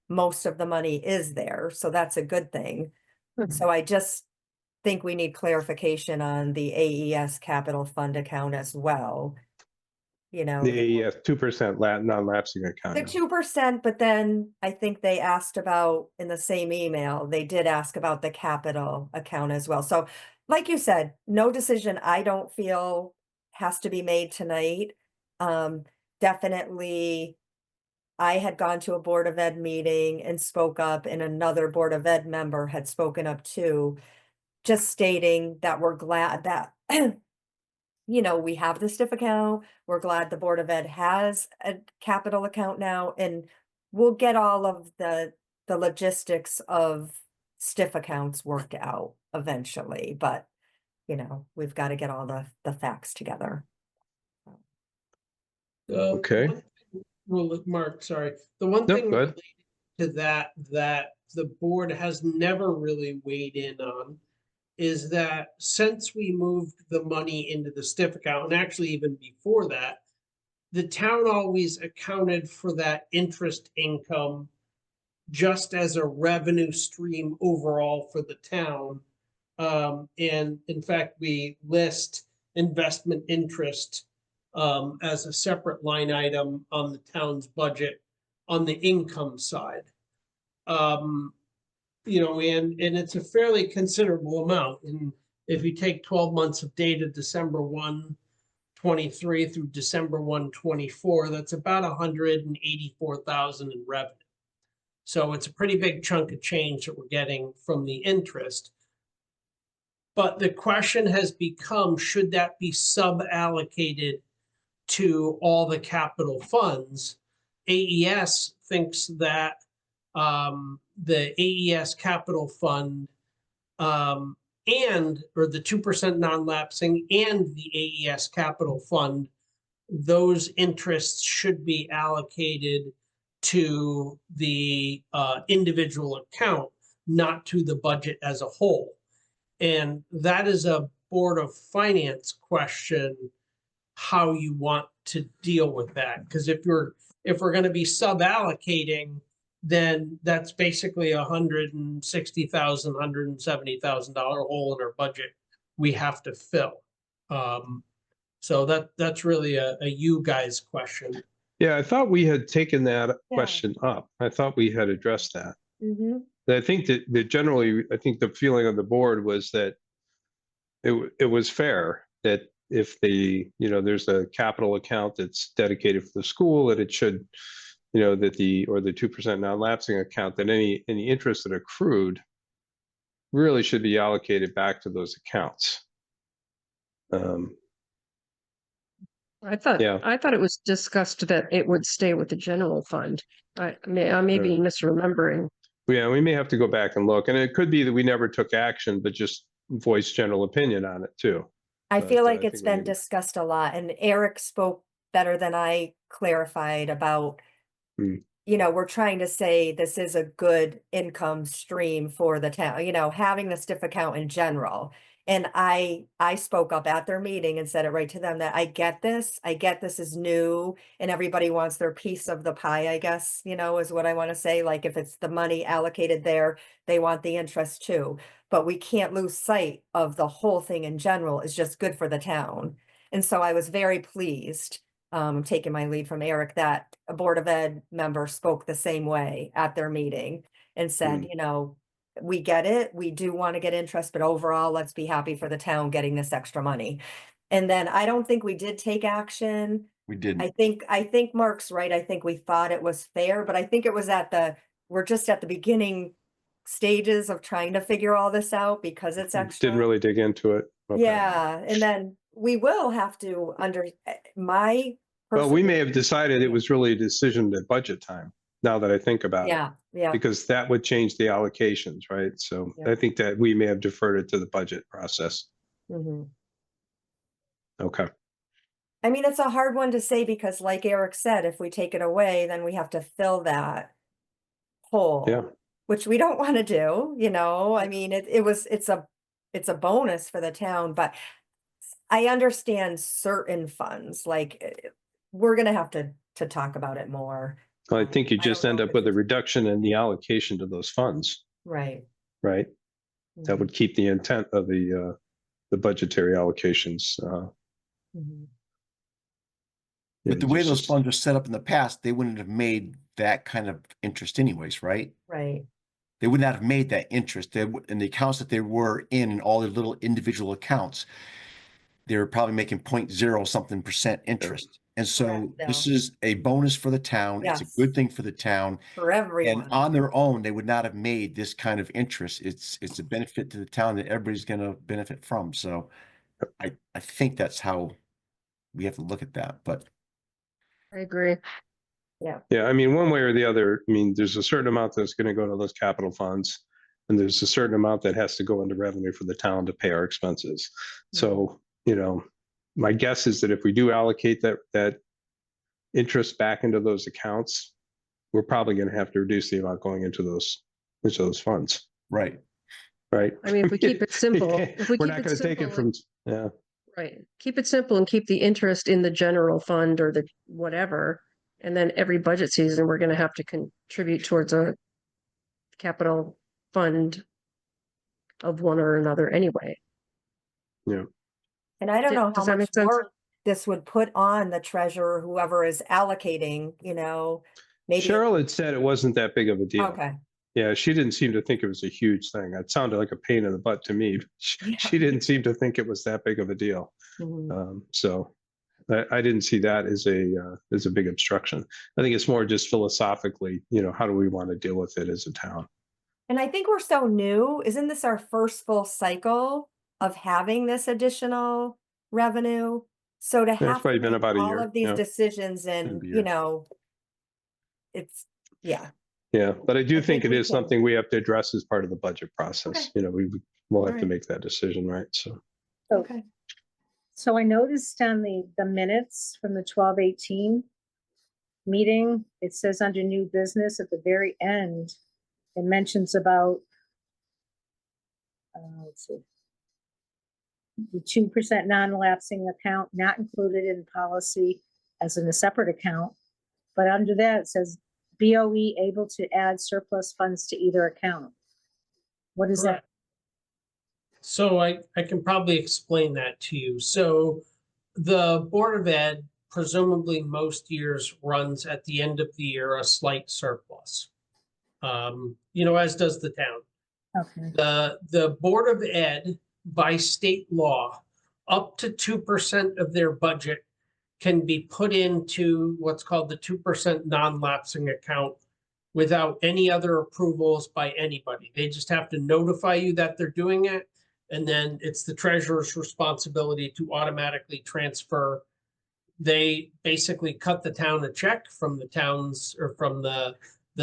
Speaker 2: most of the money is there. So that's a good thing. So I just think we need clarification on the AES capital fund account as well.
Speaker 1: The AES 2% non-lapsing
Speaker 2: The
Speaker 1: account.
Speaker 2: 2%, but then I think they asked about, in the same email, they did ask about the capital account as well. So like you said, no decision I don't feel has to be made tonight. Definitely, I had gone to a Board of Ed meeting and spoke up, and another Board of Ed member had spoken up too, just stating that we're glad that we have the stiff account. We're glad the Board of Ed has a capital account now, and we'll get all of the logistics of stiff accounts worked out eventually, but we've got to get all the facts together.
Speaker 1: Okay.
Speaker 6: Well, Mark, sorry. The one
Speaker 1: No,
Speaker 6: thing
Speaker 1: go ahead.
Speaker 6: related to that the board has never really weighed in on is that since we moved the money into the STIF account, and actually even before that, the town always accounted for that interest income just as a revenue stream overall for the town. And in fact, we list investment interest as a separate line item on the town's budget on the income side. You know, and it's a fairly considerable amount. And if you take 12 months of data, December 1, 23 through December 1, 24, that's about 184,000 in revenue. So it's a pretty big chunk of change that we're getting from the interest. But the question has become, should that be sub-allocated to all the capital funds? AES thinks that the AES capital fund or the 2% non-lapsing and the AES capital fund, those interests should be allocated to the individual account, not to the budget as a whole. And that is a Board of Finance question, how you want to deal with that. Because if we're going to be sub-allocating, then that's basically $160,000, $170,000 hole in our budget we have to fill. So that's really a you guys question.
Speaker 1: Yeah, I thought we had taken that question up. I thought we had addressed that.
Speaker 2: Mm-hmm.
Speaker 1: I think that generally, I think the feeling of the board was that it was fair that if there's a capital account that's dedicated for the school, that it should, or the 2% non-lapsing account, that any interest that accrued really should be allocated back to those accounts.
Speaker 5: I thought
Speaker 1: Yeah.
Speaker 5: it was discussed that it would stay with the general fund. I may be misremembering.
Speaker 1: Yeah, we may have to go back and look, and it could be that we never took action, but just voiced general opinion on it too.
Speaker 2: I
Speaker 1: But,
Speaker 2: feel
Speaker 1: I
Speaker 2: like it's
Speaker 1: think we
Speaker 2: been
Speaker 1: need to-
Speaker 2: discussed a lot, and Eric spoke better than I clarified about, we're trying to say this is a good income stream for the town, having the STIF account in general. And I spoke up at their meeting and said it right to them that I get this is new and everybody wants their piece of the pie, I guess, is what I want to say. Like if it's the money allocated there, they want the interest too. But we can't lose sight of the whole thing in general is just good for the town. And so I was very pleased, taking my lead from Eric, that a Board of Ed member spoke the same way at their meeting and said, we get it. We do want to get interest, but overall, let's be happy for the town getting this extra money. And then I don't think we did take action.
Speaker 7: We didn't.
Speaker 2: I think Mark's right. I think we thought it was fair, but I think it was we're just at the beginning stages of trying to figure all this out because it's extra.
Speaker 1: Didn't really dig into it. Okay.
Speaker 2: Yeah. And then we will have to
Speaker 1: Well, we may have decided it was really a decision at budget time, now that I think about it.
Speaker 2: Yeah.
Speaker 1: Because that would change the allocations, right? So
Speaker 2: Yeah.
Speaker 1: I think that we may have deferred it to the budget process.
Speaker 2: Mm-hmm.
Speaker 1: Okay.
Speaker 2: I mean, it's a hard one to say because like Eric said, if we take it away, then we have to fill that hole.
Speaker 1: Yeah.
Speaker 2: Which we don't want to do, I mean, it's a bonus for the town, but I understand certain funds, like we're going to have to talk about it more.
Speaker 1: Well, I think you
Speaker 2: I
Speaker 1: just
Speaker 2: don't
Speaker 1: end
Speaker 2: know
Speaker 1: up
Speaker 2: if
Speaker 1: with a
Speaker 2: it's-
Speaker 1: reduction in the allocation to those funds,
Speaker 2: Right.
Speaker 1: right? That would keep the intent of the budgetary allocations.
Speaker 2: Mhm.
Speaker 7: But the way
Speaker 1: just-
Speaker 7: those funds are set up in the past, they wouldn't have made that kind of interest anyways, right?
Speaker 2: Right.
Speaker 7: They would not have made that interest. In the accounts that they were in all their little individual accounts, they were probably making 0.0 something % interest. And so
Speaker 2: Correct,
Speaker 7: this
Speaker 2: yeah.
Speaker 7: is a bonus for the town. It's
Speaker 2: Yes.
Speaker 7: a good thing for the town.
Speaker 2: For everyone.
Speaker 7: And on their own, they would not have made this kind of interest. It's a benefit to the town that everybody's going to benefit from. So I think that's how we have to look at that. But
Speaker 5: I agree.
Speaker 1: Yeah, I mean, one way or the other, I mean, there's a certain amount that's going to go to those capital funds, and there's a certain amount that has to go into revenue for the town to pay our expenses. So, my guess is that if we do allocate that interest back into those accounts, we're probably going to have to reduce the amount going into those funds,
Speaker 7: Right.
Speaker 1: right?
Speaker 5: I mean, if we keep it simple, if we
Speaker 1: We're
Speaker 5: keep
Speaker 1: not
Speaker 5: it
Speaker 1: going to take it
Speaker 5: simple,
Speaker 1: from, yeah,
Speaker 5: right, keep it simple and keep the interest in the general fund or the whatever. And then every budget season, we're gonna have to contribute towards a capital fund of one or another anyway.
Speaker 1: yeah.
Speaker 2: And I don't know how
Speaker 5: Does that
Speaker 2: much
Speaker 5: make sense?
Speaker 2: work this would put on the treasurer, whoever is allocating, maybe.
Speaker 1: Cheryl had said it wasn't that big of a deal.
Speaker 2: Okay.
Speaker 1: Yeah, she didn't seem to think it was a huge thing. It sounded like a pain in the butt to me. But
Speaker 2: Yeah.
Speaker 1: she didn't seem to think it was that big of a deal.
Speaker 2: Mhm.
Speaker 1: So I didn't see that as a big obstruction. I think it's more just philosophically, how do we want to deal with it as a town?
Speaker 2: And I think we're so new. Isn't this our first full cycle of having this additional revenue? So to
Speaker 1: it's
Speaker 2: have to
Speaker 1: probably been
Speaker 2: make
Speaker 1: about a
Speaker 2: all
Speaker 1: year,
Speaker 2: of these
Speaker 1: yeah.
Speaker 2: decisions
Speaker 1: Maybe
Speaker 2: and,
Speaker 1: a year.
Speaker 2: it's, yeah.
Speaker 1: Yeah, but I do
Speaker 2: I
Speaker 1: think
Speaker 2: think
Speaker 1: it
Speaker 2: we
Speaker 1: is
Speaker 2: can-
Speaker 1: something we have to address as part of the budget process.
Speaker 2: Okay.
Speaker 1: We'll have to
Speaker 2: Alright.
Speaker 1: make that decision, right? So,
Speaker 2: Okay.
Speaker 3: So I noticed on the minutes from the 12/18 meeting, it says under new business at the very end, it mentions about, let's see, the 2% non-lapsing account not included in policy as in a separate account. But under that, it says BOE able to add surplus funds to either account. What is that?
Speaker 6: Correct. So I can probably explain that to you. So the Board of Ed, presumably most years, runs at the end of the year a slight surplus. As does the town.
Speaker 3: Okay,
Speaker 6: The Board of Ed, by state law, up to 2% of their budget can be put into what's called the 2% non-lapsing account without any other approvals by anybody. They just have to notify you that they're doing it. And then it's the treasurer's responsibility to automatically transfer. They basically cut the town a check from the town's or from the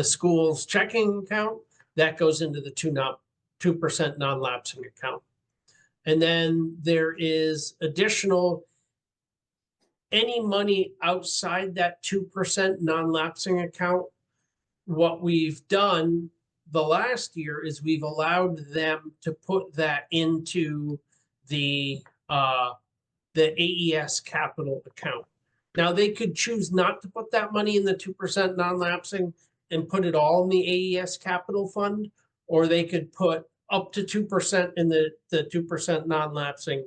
Speaker 6: school's checking account. That goes into the 2% non-lapsing account. And then there is additional, any money outside that 2% non-lapsing account. What we've done the last year is we've allowed them to put that into the AES capital account. Now they could choose not to put that money in the 2% non-lapsing and put it all in the AES capital fund, or they could put up to 2% in the 2% non-lapsing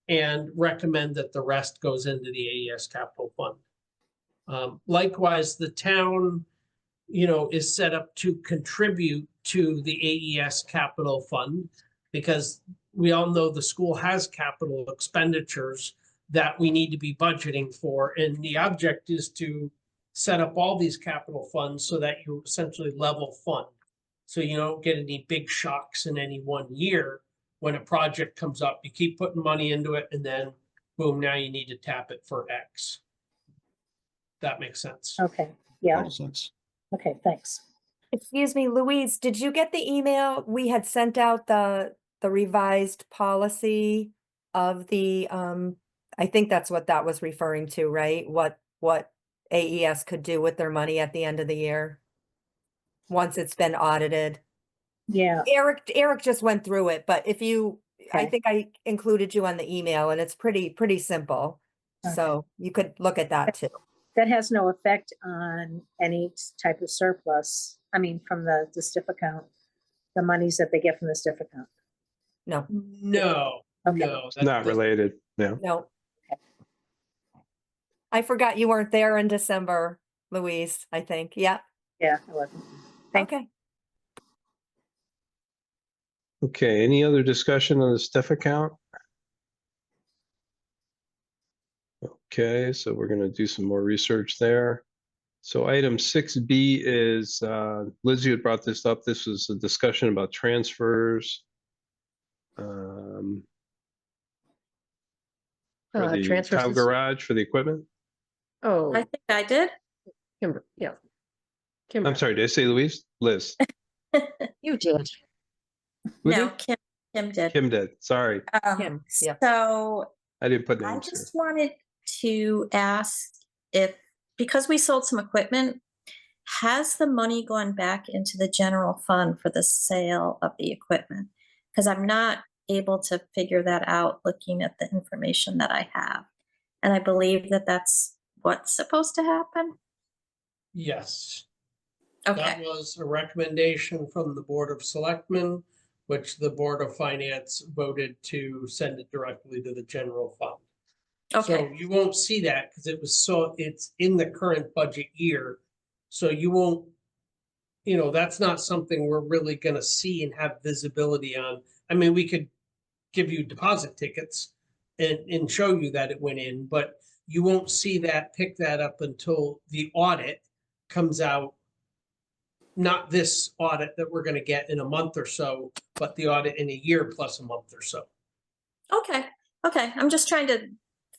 Speaker 6: and recommend that the rest goes into the AES capital fund. Likewise, the town, is set up to contribute to the AES capital fund because we all know the school has capital expenditures that we need to be budgeting for. And the object is to set up all these capital funds so that you essentially level fund. So you don't get any big shocks in any one year. When a project comes up, you keep putting money into it and then boom, now you need to tap it for X. That makes sense.
Speaker 3: okay, yeah,
Speaker 7: Total sense.
Speaker 3: okay, thanks.
Speaker 2: Excuse me, Louise, did you get the email? We had sent out the revised policy of the, I think that's what that was referring to, right? What AES could do with their money at the end of the year. Once it's been audited.
Speaker 3: Yeah,
Speaker 2: Eric just went through it, but I
Speaker 3: Okay.
Speaker 2: think I included you on the email and it's pretty simple.
Speaker 3: Okay.
Speaker 2: So you could look at that too.
Speaker 3: that has no effect on any type of surplus, I mean, from the stiff account, the monies that they get from the stiff account.
Speaker 2: No,
Speaker 6: No,
Speaker 3: Okay.
Speaker 6: no.
Speaker 1: Not related. Yeah.
Speaker 2: no. I forgot you weren't there in December, Louise, I think. Yeah.
Speaker 3: Yeah, it wasn't. Thank
Speaker 2: Okay.
Speaker 1: Okay, any other discussion on the STIF account? Okay, so we're going to do some more research there. So item 6B is, Liz, you had brought this up. This was a discussion about transfers. For the
Speaker 5: Transfer
Speaker 1: town
Speaker 5: sys-
Speaker 1: garage for the equipment.
Speaker 5: Oh,
Speaker 4: I think I did.
Speaker 5: Kimber, yeah. Kimber,
Speaker 1: I'm sorry, did I say Louise? Liz.
Speaker 5: you did.
Speaker 1: Who
Speaker 4: No,
Speaker 1: did?
Speaker 4: Kim did.
Speaker 1: Kim did. Sorry,
Speaker 2: Kim, yeah.
Speaker 4: So
Speaker 1: I didn't put
Speaker 4: I
Speaker 1: names here.
Speaker 4: just wanted to ask if because we sold some equipment, has the money gone back into the general fund for the sale of the equipment? Because I'm not able to figure that out looking at the information that I have. And I believe that that's what's supposed to happen.
Speaker 6: Yes. That
Speaker 4: Okay,
Speaker 6: was a recommendation from the Board of Selectmen, which the Board of Finance voted to send it directly to the general fund. So
Speaker 4: okay,
Speaker 6: you won't see that because it's in the current budget year. So you won't, that's not something we're really gonna see and have visibility on. I mean, we could give you deposit tickets and show you that it went in, but you won't see that, pick that up until the audit comes out. Not this audit that we're gonna get in a month or so, but the audit in a year plus a month or so.
Speaker 4: okay, okay. I'm just trying to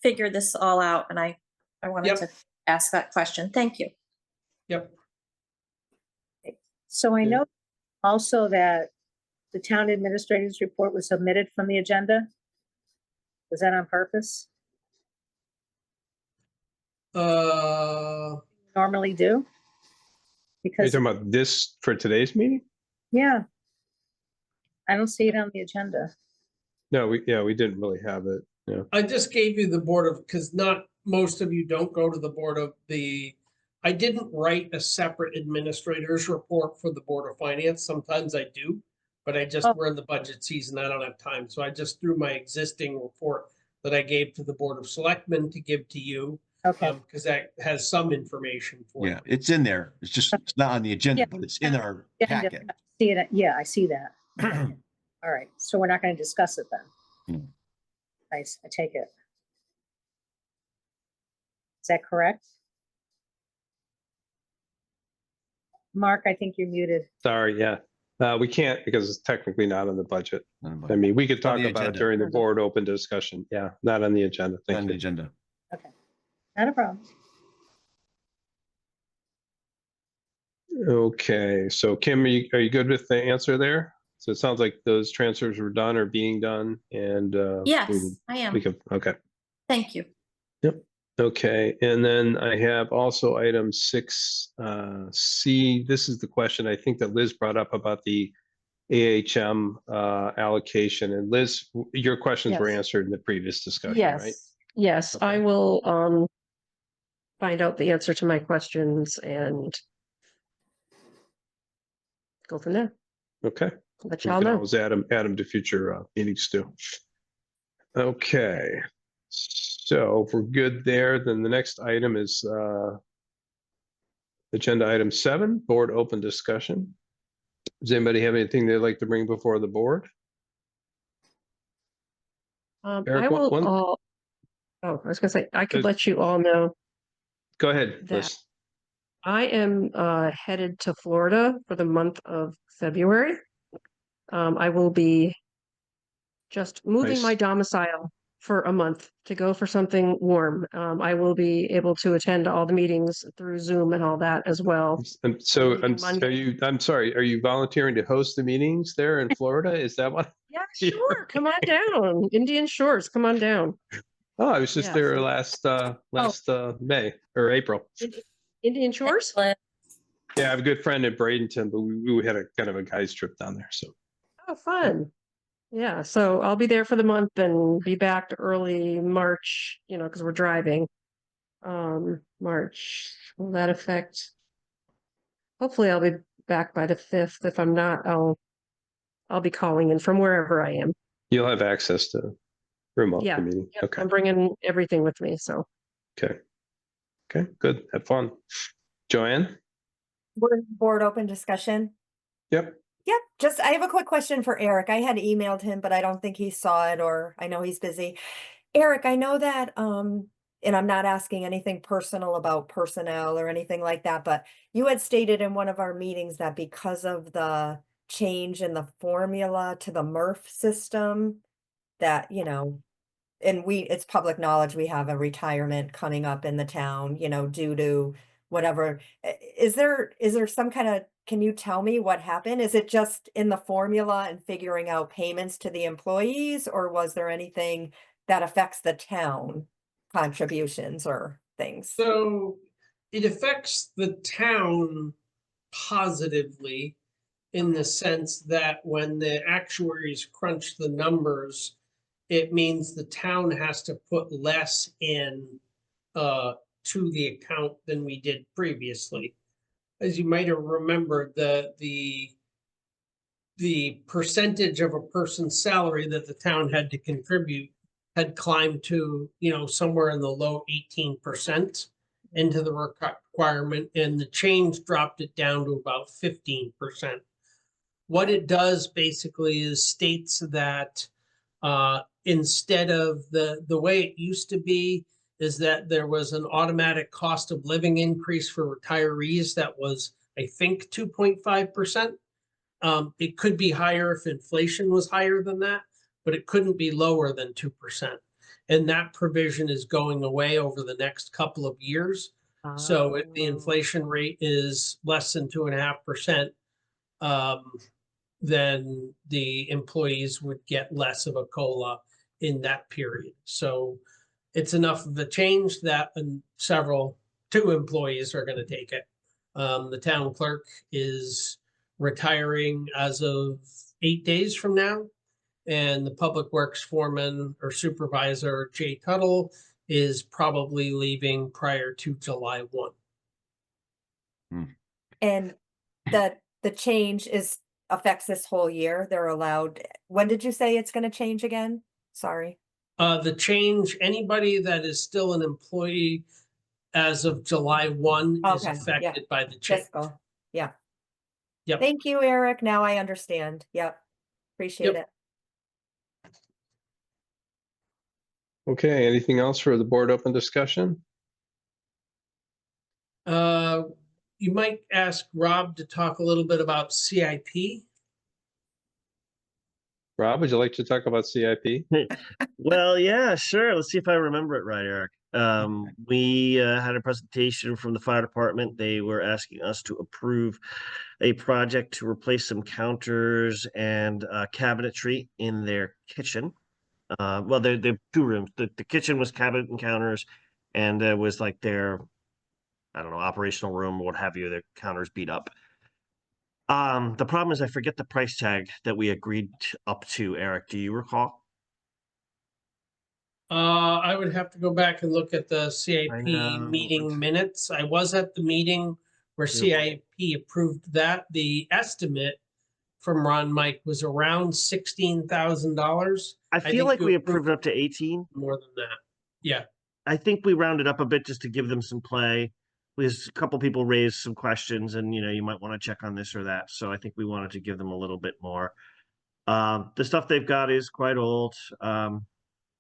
Speaker 4: figure this all out, and I wanted
Speaker 6: Yep.
Speaker 4: to ask that question. Thank you.
Speaker 6: Yep.
Speaker 3: So I
Speaker 6: Yeah.
Speaker 3: know also that the town administrator's report was omitted from the agenda. Was that on purpose? Normally do?
Speaker 1: Are you
Speaker 3: Because,
Speaker 1: talking about this for today's meeting?
Speaker 3: yeah. I don't see it on the agenda.
Speaker 1: No, we didn't really have it. Yeah.
Speaker 6: I just gave you the board of, because not most of you don't go to the board of I didn't write a separate administrator's report for the Board of Finance. Sometimes I do, but we're in the budget season. I don't have time. So I just threw my existing report that I gave to the Board of Selectmen to give to you.
Speaker 3: Okay,
Speaker 6: Because that has some information for you.
Speaker 7: Yeah, it's in there. It's just, it's not on the agenda,
Speaker 3: Yeah.
Speaker 7: but it's in our
Speaker 3: Agenda.
Speaker 7: packet.
Speaker 3: See it, yeah, I see that. All right, so we're not gonna discuss it then.
Speaker 7: Hmm.
Speaker 3: Nice, I take it. Is that correct? Mark, I think you're muted.
Speaker 1: Sorry, yeah. We can't because it's technically not on the budget.
Speaker 7: Not
Speaker 1: I mean, we could
Speaker 7: on
Speaker 1: talk
Speaker 7: the
Speaker 1: about it
Speaker 7: agenda.
Speaker 1: during the board open discussion. Yeah, not on the agenda.
Speaker 7: on
Speaker 1: Thank
Speaker 7: the
Speaker 1: you.
Speaker 7: agenda.
Speaker 3: Not a problem.
Speaker 1: Okay, so Kim, are you good with the answer there? So it sounds like those transfers were done or being done and
Speaker 4: Yes, I am.
Speaker 1: we could, okay.
Speaker 4: Thank you.
Speaker 1: Okay, and then I have also item 6C. This is the question I think that Liz brought up about the AHM allocation. And Liz, your questions were
Speaker 5: Yes.
Speaker 1: answered in the previous discussion, right?
Speaker 5: Yes, I
Speaker 1: Okay.
Speaker 5: will find out the answer to my questions and go from there.
Speaker 1: Okay.
Speaker 5: Let
Speaker 1: We
Speaker 5: y'all
Speaker 1: can
Speaker 5: know.
Speaker 1: always add them to future meetings too. Okay, so if we're good there, then the next item is agenda item 7, board open discussion. Does anybody have anything they'd like to bring before the board? Eric,
Speaker 5: I will
Speaker 1: one-
Speaker 5: all, oh, I was gonna say, I could
Speaker 1: There's-
Speaker 5: let you all know
Speaker 1: Go ahead,
Speaker 5: that-
Speaker 1: Liz.
Speaker 5: I am headed to Florida for the month of February. I will be just moving
Speaker 1: Nice.
Speaker 5: my domicile for a month to go for something warm. I will be able to attend all the meetings through Zoom and all that as well.
Speaker 1: So
Speaker 5: leaving Monday.
Speaker 1: I'm sorry, are you volunteering to host the meetings there in Florida? Is that what?
Speaker 5: Yeah, sure. Come on down. Indian Shores, come on down.
Speaker 1: Oh, I was just
Speaker 5: Yeah,
Speaker 1: there
Speaker 5: so-
Speaker 1: last May or April.
Speaker 5: Indian Shores?
Speaker 4: Excellent.
Speaker 1: Yeah, I have a good friend in Bradenton, but we had a kind of a guys trip down there. So
Speaker 5: Oh, fun. Yeah, so I'll be there for the month and be back to early March, because we're driving. March, will that affect? Hopefully I'll be back by the 5th. If I'm not, I'll be calling in from wherever I am.
Speaker 1: you'll have access to remote
Speaker 5: Yeah.
Speaker 1: meeting.
Speaker 5: Yep,
Speaker 1: Okay.
Speaker 5: I'm bringing everything with me, so.
Speaker 1: Okay. Okay, good. Have fun. Joanne?
Speaker 2: Board open discussion.
Speaker 1: Yep.
Speaker 2: Yep, I have a quick question for Eric. I had emailed him, but I don't think he saw it, or I know he's busy. Eric, I know that, and I'm not asking anything personal about personnel or anything like that, but you had stated in one of our meetings that because of the change in the formula to the MRF system, that, and it's public knowledge, we have a retirement coming up in the town, due to whatever. Is there some kind of, can you tell me what happened? Is it just in the formula and figuring out payments to the employees, or was there anything that affects the town contributions or things?
Speaker 6: So it affects the town positively in the sense that when the actuaries crunch the numbers, it means the town has to put less in to the account than we did previously. As you might have remembered, the percentage of a person's salary that the town had to contribute had climbed to, somewhere in the low 18% into the requirement, and the change dropped it down to about 15%. What it does basically is states that instead of the way it used to be, is that there was an automatic cost of living increase for retirees that was, I think, 2.5%. It could be higher if inflation was higher than that, but it couldn't be lower than 2%. And that provision is going away over the next couple of years. So if the inflation rate is less than 2.5%, then the employees would get less of a COLA in that period. So it's enough of a change that two employees are going to take it. The town clerk is retiring as of 8 days from now. And the public works foreman or supervisor, Jay Tuttle, is probably leaving prior to July 1.
Speaker 2: And the change affects this whole year. They're allowed. When did you say it's going to change again? Sorry.
Speaker 6: The change, anybody that is still an employee as of July 1 is
Speaker 2: Okay, yeah.
Speaker 6: affected by the change.
Speaker 2: Fiscal. Yeah.
Speaker 6: Yep.
Speaker 2: Thank you, Eric. Now I understand. Yep. Appreciate
Speaker 6: Yep.
Speaker 2: it.
Speaker 1: Okay, anything else for the board open discussion?
Speaker 6: You might ask Rob to talk a little bit about CIP.
Speaker 1: Rob, would you like to talk about CIP?
Speaker 8: Well, yeah, sure. Let's see if I remember it right, Eric. We had a presentation from the fire department. They were asking us to approve a project to replace some counters and cabinetry in their kitchen. Well, they're 2 rooms. The kitchen was cabinet and counters, and there was like their, I don't know, operational room, what have you. Their counters beat up. The problem is I forget the price tag that we agreed up to, Eric. Do you recall?
Speaker 6: I would have to go back and look at the CIP
Speaker 8: I know.
Speaker 6: meeting minutes. I was at the meeting where CIP approved that. The estimate from Ron Mike was around $16,000.
Speaker 8: I feel like
Speaker 6: you
Speaker 8: we approved it up to 18.
Speaker 6: more than that. Yeah.
Speaker 8: I think we rounded up a bit just to give them some play. Because a couple people raised some questions, and you might want to check on this or that. So I think we wanted to give them a little bit more. The stuff they've got is quite old.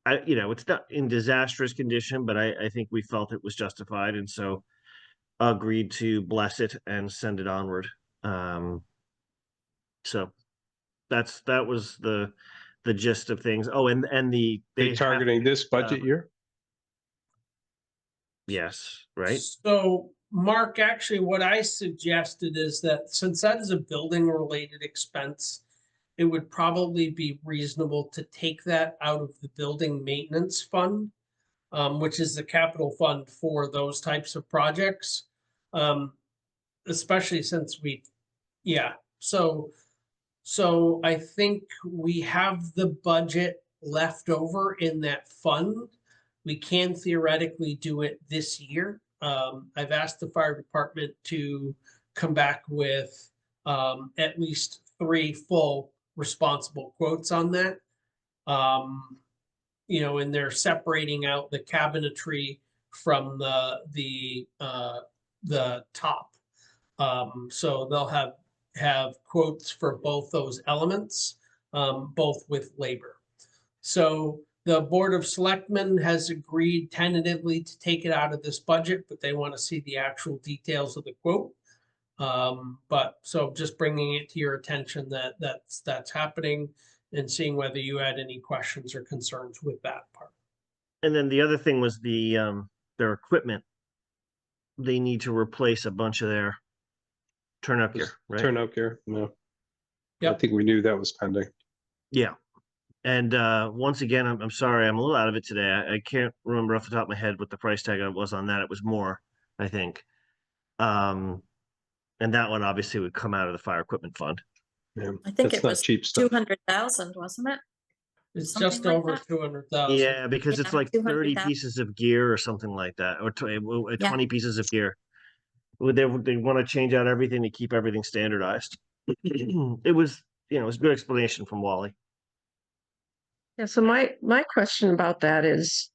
Speaker 8: It's not in disastrous condition, but I think we felt it was justified, and so agreed to bless it and send it onward. So that was the gist of things. Oh, and
Speaker 1: They targeting this budget year?
Speaker 8: Yes, right.
Speaker 6: So, Mark, actually, what I suggested is that since that is a building related expense, it would probably be reasonable to take that out of the building maintenance fund, which is the capital fund for those types of projects. Especially since so I think we have the budget left over in that fund. We can theoretically do it this year. I've asked the fire department to come back with at least 3 full responsible quotes on that. And they're separating out the cabinetry from the top. So they'll have quotes for both those elements, both with labor. So the Board of Selectmen has agreed tentatively to take it out of this budget, but they want to see the actual details of the quote. But so just bringing it to your attention that's happening and seeing whether you had any questions or concerns with that part.
Speaker 8: And then the other thing was their equipment. They need to replace a bunch of their turnout gear, right?
Speaker 1: Turnout gear, no. I
Speaker 6: Yep.
Speaker 1: think we knew that was pending.
Speaker 8: Yeah. And once again, I'm sorry, I'm a little out of it today. I can't remember off the top of my head what the price tag was on that. It was more, I think. And that one obviously would come out of the fire equipment fund.
Speaker 1: Yeah,
Speaker 4: I think
Speaker 1: that's
Speaker 4: it
Speaker 1: not
Speaker 4: was
Speaker 1: cheap stuff.
Speaker 4: 200,000, wasn't it?
Speaker 6: It's
Speaker 4: Something
Speaker 6: just
Speaker 4: like
Speaker 6: over
Speaker 4: that?
Speaker 6: 200,000.
Speaker 8: Yeah, because it's
Speaker 4: Yeah,
Speaker 8: like 30
Speaker 4: 200,000.
Speaker 8: pieces of gear or something like that, or 20
Speaker 4: Yeah.
Speaker 8: pieces of gear. They want to change out everything to keep everything standardized. It was, it was a good explanation from Wally.
Speaker 5: Yeah, so my question about that is,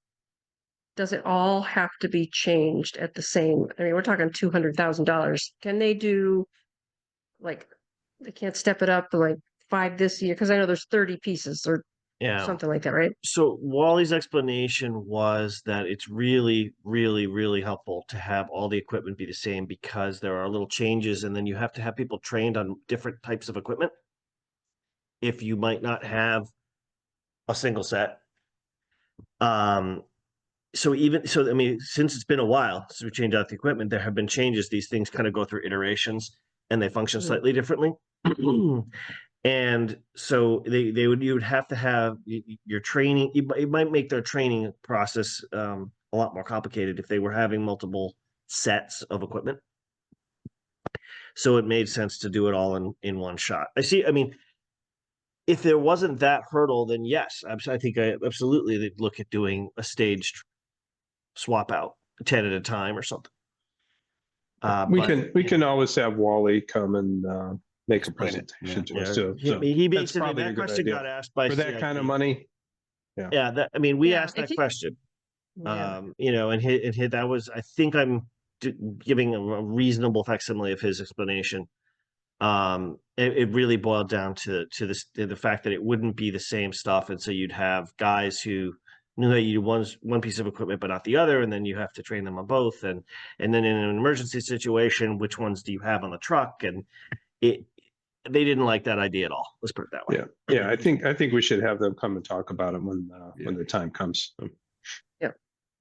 Speaker 5: does it all have to be changed at the same? I mean, we're talking $200,000. Can they do like they can't step it up to like 5 this year? Because I know there's 30 pieces or
Speaker 8: Yeah.
Speaker 5: something like that, right?
Speaker 8: So Wally's explanation was that it's really, really, really helpful to have all the equipment be the same because there are little changes, and then you have to have people trained on different types of equipment. If you might not have a single set. So I mean, since it's been a while since we changed out the equipment, there have been changes. These things kind of go through iterations and they function slightly differently. And so you would have to have your training. It might make their training process a lot more complicated if they were having multiple sets of equipment. So it made sense to do it all in one shot. I mean, if there wasn't that hurdle, then yes, I think absolutely they'd look at doing a staged swap out 10 at a time or something.
Speaker 1: We can always have Wally come and make a
Speaker 7: Explain it,
Speaker 1: presentation to us
Speaker 8: Yeah,
Speaker 1: too. So
Speaker 8: he
Speaker 1: that's
Speaker 8: basically,
Speaker 1: probably a
Speaker 8: that
Speaker 1: good
Speaker 8: question
Speaker 1: idea.
Speaker 8: got asked by
Speaker 1: For that kind of
Speaker 8: CIP.
Speaker 1: money.
Speaker 8: Yeah, I mean, we
Speaker 5: Yeah,
Speaker 8: asked
Speaker 5: I
Speaker 8: that
Speaker 5: think-
Speaker 8: question.
Speaker 5: Yeah.
Speaker 8: And that was, I think I'm giving a reasonable facsimile of his explanation. It really boiled down to the fact that it wouldn't be the same stuff, and so you'd have guys who knew that you one piece of equipment but not the other, and then you have to train them on both, and then in an emergency situation, which ones do you have on the truck? And they didn't like that idea at all. Let's put it that way.
Speaker 1: Yeah. I think we should have them come and talk about it when the time comes.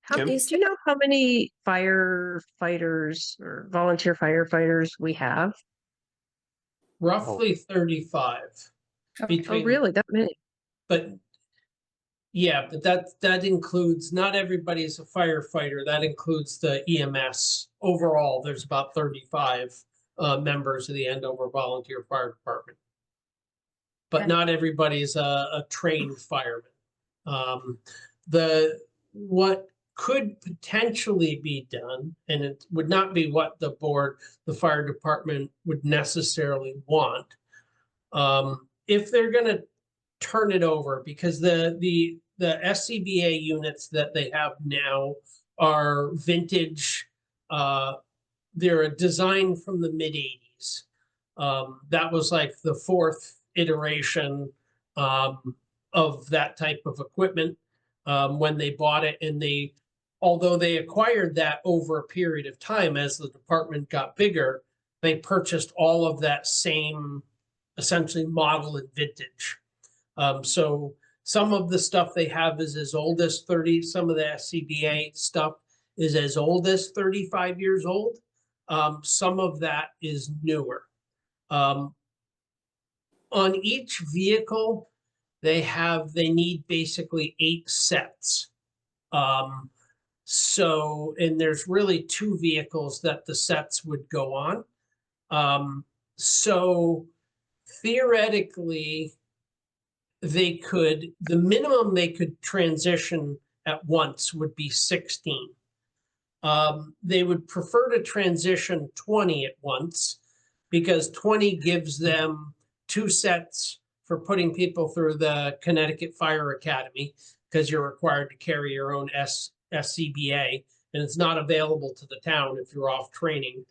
Speaker 5: How,
Speaker 1: Kim?
Speaker 5: do you know how many firefighters or volunteer firefighters we have?
Speaker 6: Roughly 35.
Speaker 5: Oh,
Speaker 6: Between,
Speaker 5: really? That many?
Speaker 6: but yeah, but that includes, not everybody is a firefighter. That includes the EMS. Overall, there's about 35 members of the Andover Volunteer Fire Department. But
Speaker 5: Okay.
Speaker 6: not everybody is a trained fireman. What could potentially be done, and it would not be what the fire department would necessarily want. If they're gonna turn it over, because the SCBA units that they have now are vintage. They're a design from the mid-80s. That was like the fourth iteration of that type of equipment when they bought it. And although they acquired that over a period of time as the department got bigger, they purchased all of that same essentially model and vintage. So some of the stuff they have is as old as 30, some of the SCBA stuff is as old as 35 years old. Some of that is newer. On each vehicle, they need basically 8 sets. And there's really 2 vehicles that the sets would go on. So theoretically, the minimum they could transition at once would be 16. They would prefer to transition 20 at once because 20 gives them 2 sets for putting people through the Connecticut Fire Academy, because you're required to carry your own SCBA, and it's not available to the town if you're off training.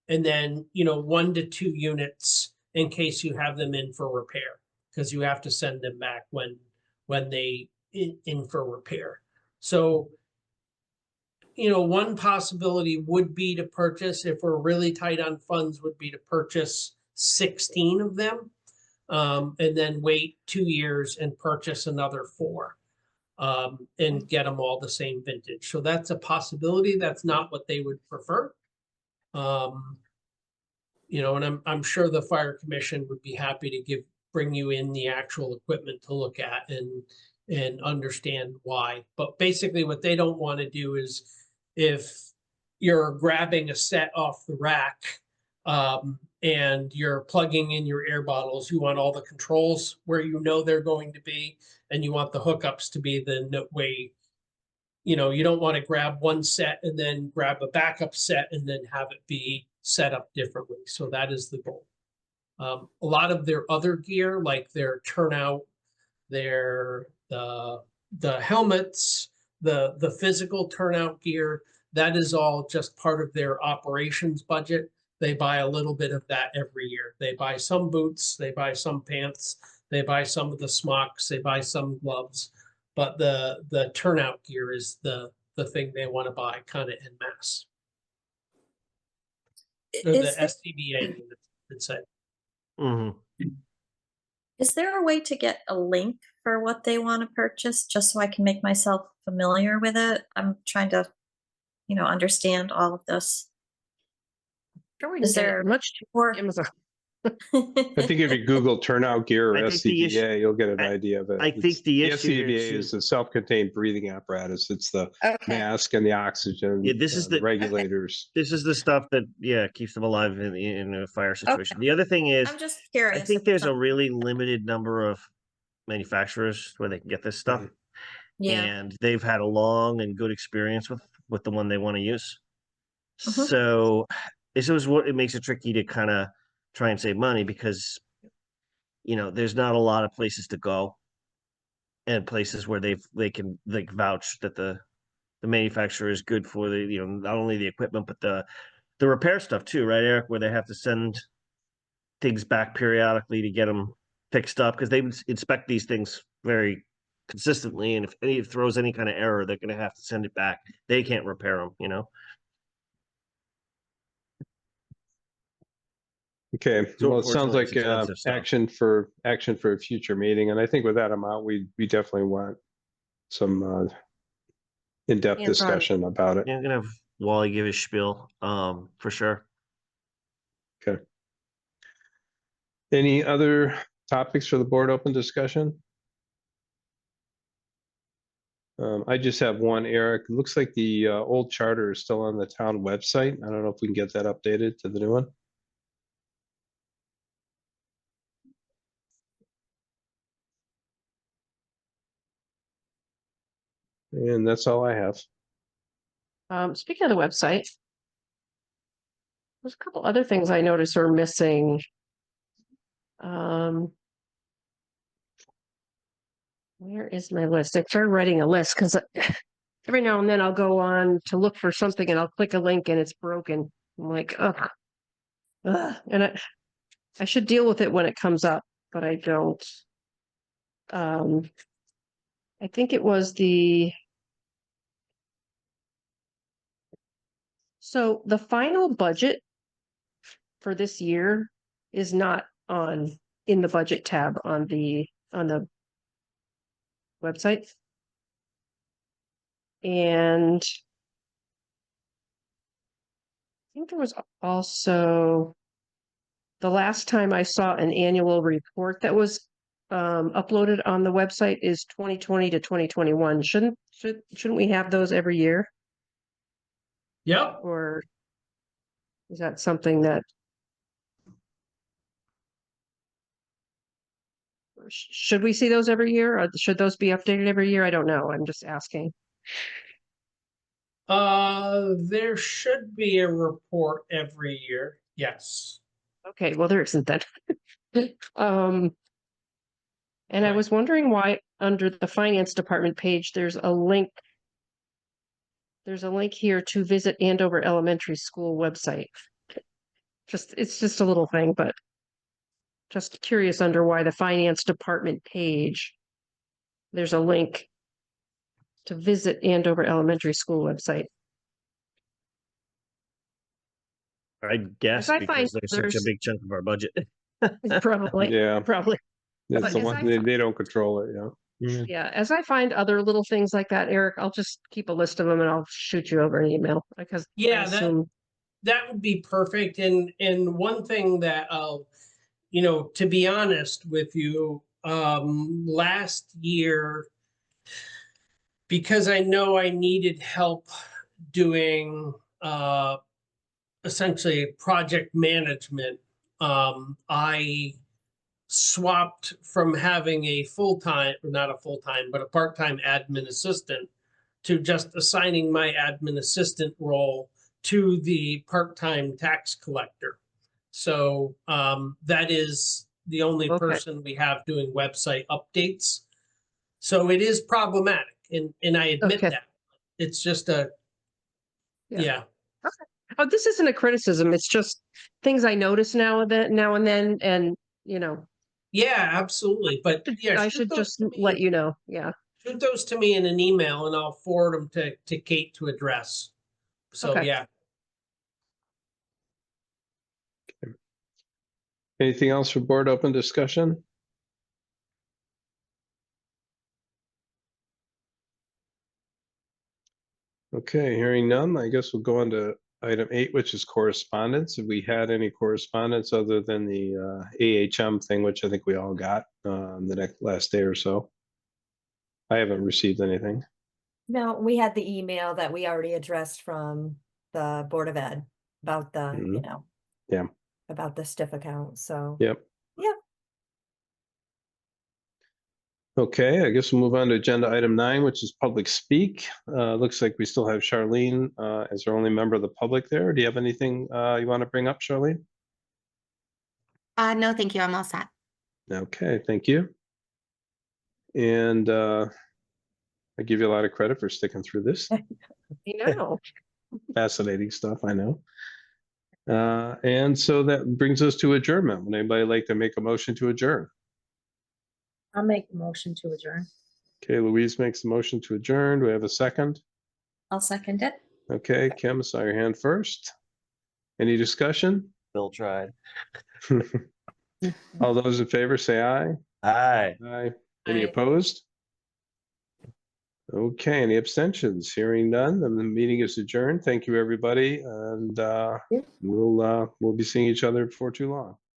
Speaker 6: And then, 1 to 2 units in case you have them in for repair, because you have to send them back when they in for repair. So, one possibility would be to purchase, if we're really tight on funds, would be to purchase 16 of them, and then wait 2 years and purchase another 4, and get them all the same vintage. So that's a possibility. That's not what they would prefer. And I'm sure the fire commission would be happy to bring you in the actual equipment to look at and understand why. But basically what they don't want to do is, if you're grabbing a set off the rack, and you're plugging in your air bottles. You want all the controls where you know they're going to be, and you want the hookups to be the way, you know, you don't want to grab one set and then grab a backup set and then have it be set up differently. So that is the goal. A lot of their other gear, like their turnout, their the helmets, the physical turnout gear, that is all just part of their operations budget. They buy a little bit of that every year. They buy some boots, they buy some pants, they buy some of the smocks, they buy some gloves, but the turnout gear is the thing they want to buy kind of en masse. Or the
Speaker 4: Is there,
Speaker 6: SCBA would say.
Speaker 8: Mhm.
Speaker 4: is there a way to get a link for what they want to purchase, just so I can make myself familiar with it? I'm trying to, understand all of this.
Speaker 5: Sure, we can
Speaker 4: Is
Speaker 5: get it
Speaker 4: there
Speaker 5: much cheaper
Speaker 4: Or
Speaker 5: on Amazon.
Speaker 1: I think if you Google turnout gear or
Speaker 8: I think the issue-
Speaker 1: SCBA, you'll get an
Speaker 8: I-
Speaker 1: idea of it.
Speaker 8: I think the issue here
Speaker 1: SCBA
Speaker 8: too-
Speaker 1: is the self-contained breathing apparatus. It's the
Speaker 2: Okay.
Speaker 1: mask and the oxygen.
Speaker 8: Yeah, this is the-
Speaker 1: regulators.
Speaker 8: This is the stuff that, keeps them alive in a fire situation. The other thing is,
Speaker 4: I'm just curious.
Speaker 8: I think
Speaker 4: if
Speaker 8: there's a
Speaker 4: some-
Speaker 8: really limited number of manufacturers where they can get this stuff.
Speaker 4: Yeah.
Speaker 8: And they've had a long and good experience with the one they want to use.
Speaker 4: Mhm.
Speaker 8: So this is what it makes it tricky to kind of try and save money, because there's not a lot of places to go, and places where they can vouch that the manufacturer is good for the not only the equipment but the repair stuff too, right, Eric? Where they have to send things back periodically to get them fixed up, because they inspect these things very consistently, and if any throws any kind of error, they're going to have to send it back. They can't repair them.
Speaker 1: Okay,
Speaker 8: So
Speaker 1: well, it sounds
Speaker 8: unfortunately,
Speaker 1: like
Speaker 8: it's expensive stuff.
Speaker 1: action for a future meeting, and I think with that amount, we definitely want some in-depth
Speaker 5: Hands-on.
Speaker 1: discussion about it.
Speaker 8: Yeah, I'm gonna have Wally give his spiel, for sure.
Speaker 1: Okay. Any other topics for the board open discussion? I just have one, Eric. It looks like the old charter is still on the town website. I don't know if we can get that updated to the new one. And that's all I have.
Speaker 5: Speaking of the website, there's a couple other things I noticed are missing. Where is my list? I started writing a list because every now and then I'll go on to look for something and I'll click a link and it's broken. I'm like, ugh. And I should deal with it when it comes up, but I don't. I think it was so the final budget for this year is not in the budget tab on the website. And I think there was also the last time I saw an annual report that was uploaded on the website is 2020 to 2021. Shouldn't we have those every year?
Speaker 6: Yep.
Speaker 5: Or is that something that should we see those every year, or should those be updated every year? I don't know. I'm just asking.
Speaker 6: There should be a report every year. Yes.
Speaker 5: Okay, well, there isn't that. And I
Speaker 6: Right.
Speaker 5: was wondering why under the finance department page, there's a link. There's a link here to visit Andover Elementary School website. It's just a little thing, but just curious under why the finance department page, there's a link to visit Andover Elementary School website.
Speaker 8: I guess
Speaker 5: I
Speaker 8: because
Speaker 5: find
Speaker 8: they're such a
Speaker 5: there's-
Speaker 8: big chunk of our budget.
Speaker 5: Probably,
Speaker 1: Yeah,
Speaker 5: probably.
Speaker 1: it's
Speaker 5: But
Speaker 1: the
Speaker 5: as
Speaker 1: one,
Speaker 5: I
Speaker 1: they don't control it, yeah.
Speaker 5: Yeah, as I find other little things like that, Eric, I'll just keep a list of them and I'll shoot you over an email because I
Speaker 6: Yeah,
Speaker 5: assume
Speaker 6: that would be perfect. And one thing that to be honest with you, last year, because I know I needed help doing essentially project management, I swapped from having a full-time, or not a full-time, but a part-time admin assistant to just assigning my admin assistant role to the part-time tax collector. So that is the only
Speaker 5: Okay.
Speaker 6: person we have doing website updates. So it is problematic, and I admit
Speaker 5: Okay.
Speaker 6: that. It's just
Speaker 5: Yeah.
Speaker 6: yeah.
Speaker 5: Oh, this isn't a criticism. It's just things I notice now and then, and
Speaker 6: Yeah, absolutely. But yeah,
Speaker 5: I
Speaker 6: shoot
Speaker 5: should
Speaker 6: those
Speaker 5: just
Speaker 6: to
Speaker 5: let
Speaker 6: me.
Speaker 5: you know. Yeah.
Speaker 6: Shoot those to me in an email and I'll forward them to Kate to address. So
Speaker 5: Okay.
Speaker 6: yeah.
Speaker 1: Anything else for board open discussion? Okay, hearing none, I guess we'll go on to item 8, which is correspondence. Have we had any correspondence other than the AHM thing, which I think we all got the last day or so? I haven't received anything.
Speaker 2: No, we had the email that we already addressed from the Board of Ed about the,
Speaker 1: Mhm. Yeah.
Speaker 2: about the stiff account, so.
Speaker 1: Yep.
Speaker 2: Yeah.
Speaker 1: Okay, I guess we'll move on to agenda item 9, which is public speak. Looks like we still have Charlene as our only member of the public there. Do you have anything you want to bring up, Charlene?
Speaker 9: No, thank you. I'm all set.
Speaker 1: Okay, thank you. And I give you a lot of credit for sticking through this. Fascinating stuff, I know. And so that brings us to adjournment. Would anybody like to make a motion to adjourn?
Speaker 3: I'll make a motion to adjourn.
Speaker 1: Okay, Louise makes a motion to adjourn. Do we have a second?
Speaker 4: I'll second it.
Speaker 1: Okay, Kim, I saw your hand first. Any discussion?
Speaker 8: Bill tried.
Speaker 1: All those in favor say aye.
Speaker 8: Aye.
Speaker 1: Aye. Any
Speaker 6: Aye.
Speaker 1: opposed? Okay, any abstentions? Hearing none, then the meeting is adjourned. Thank you, everybody, and we'll be seeing each other before too long.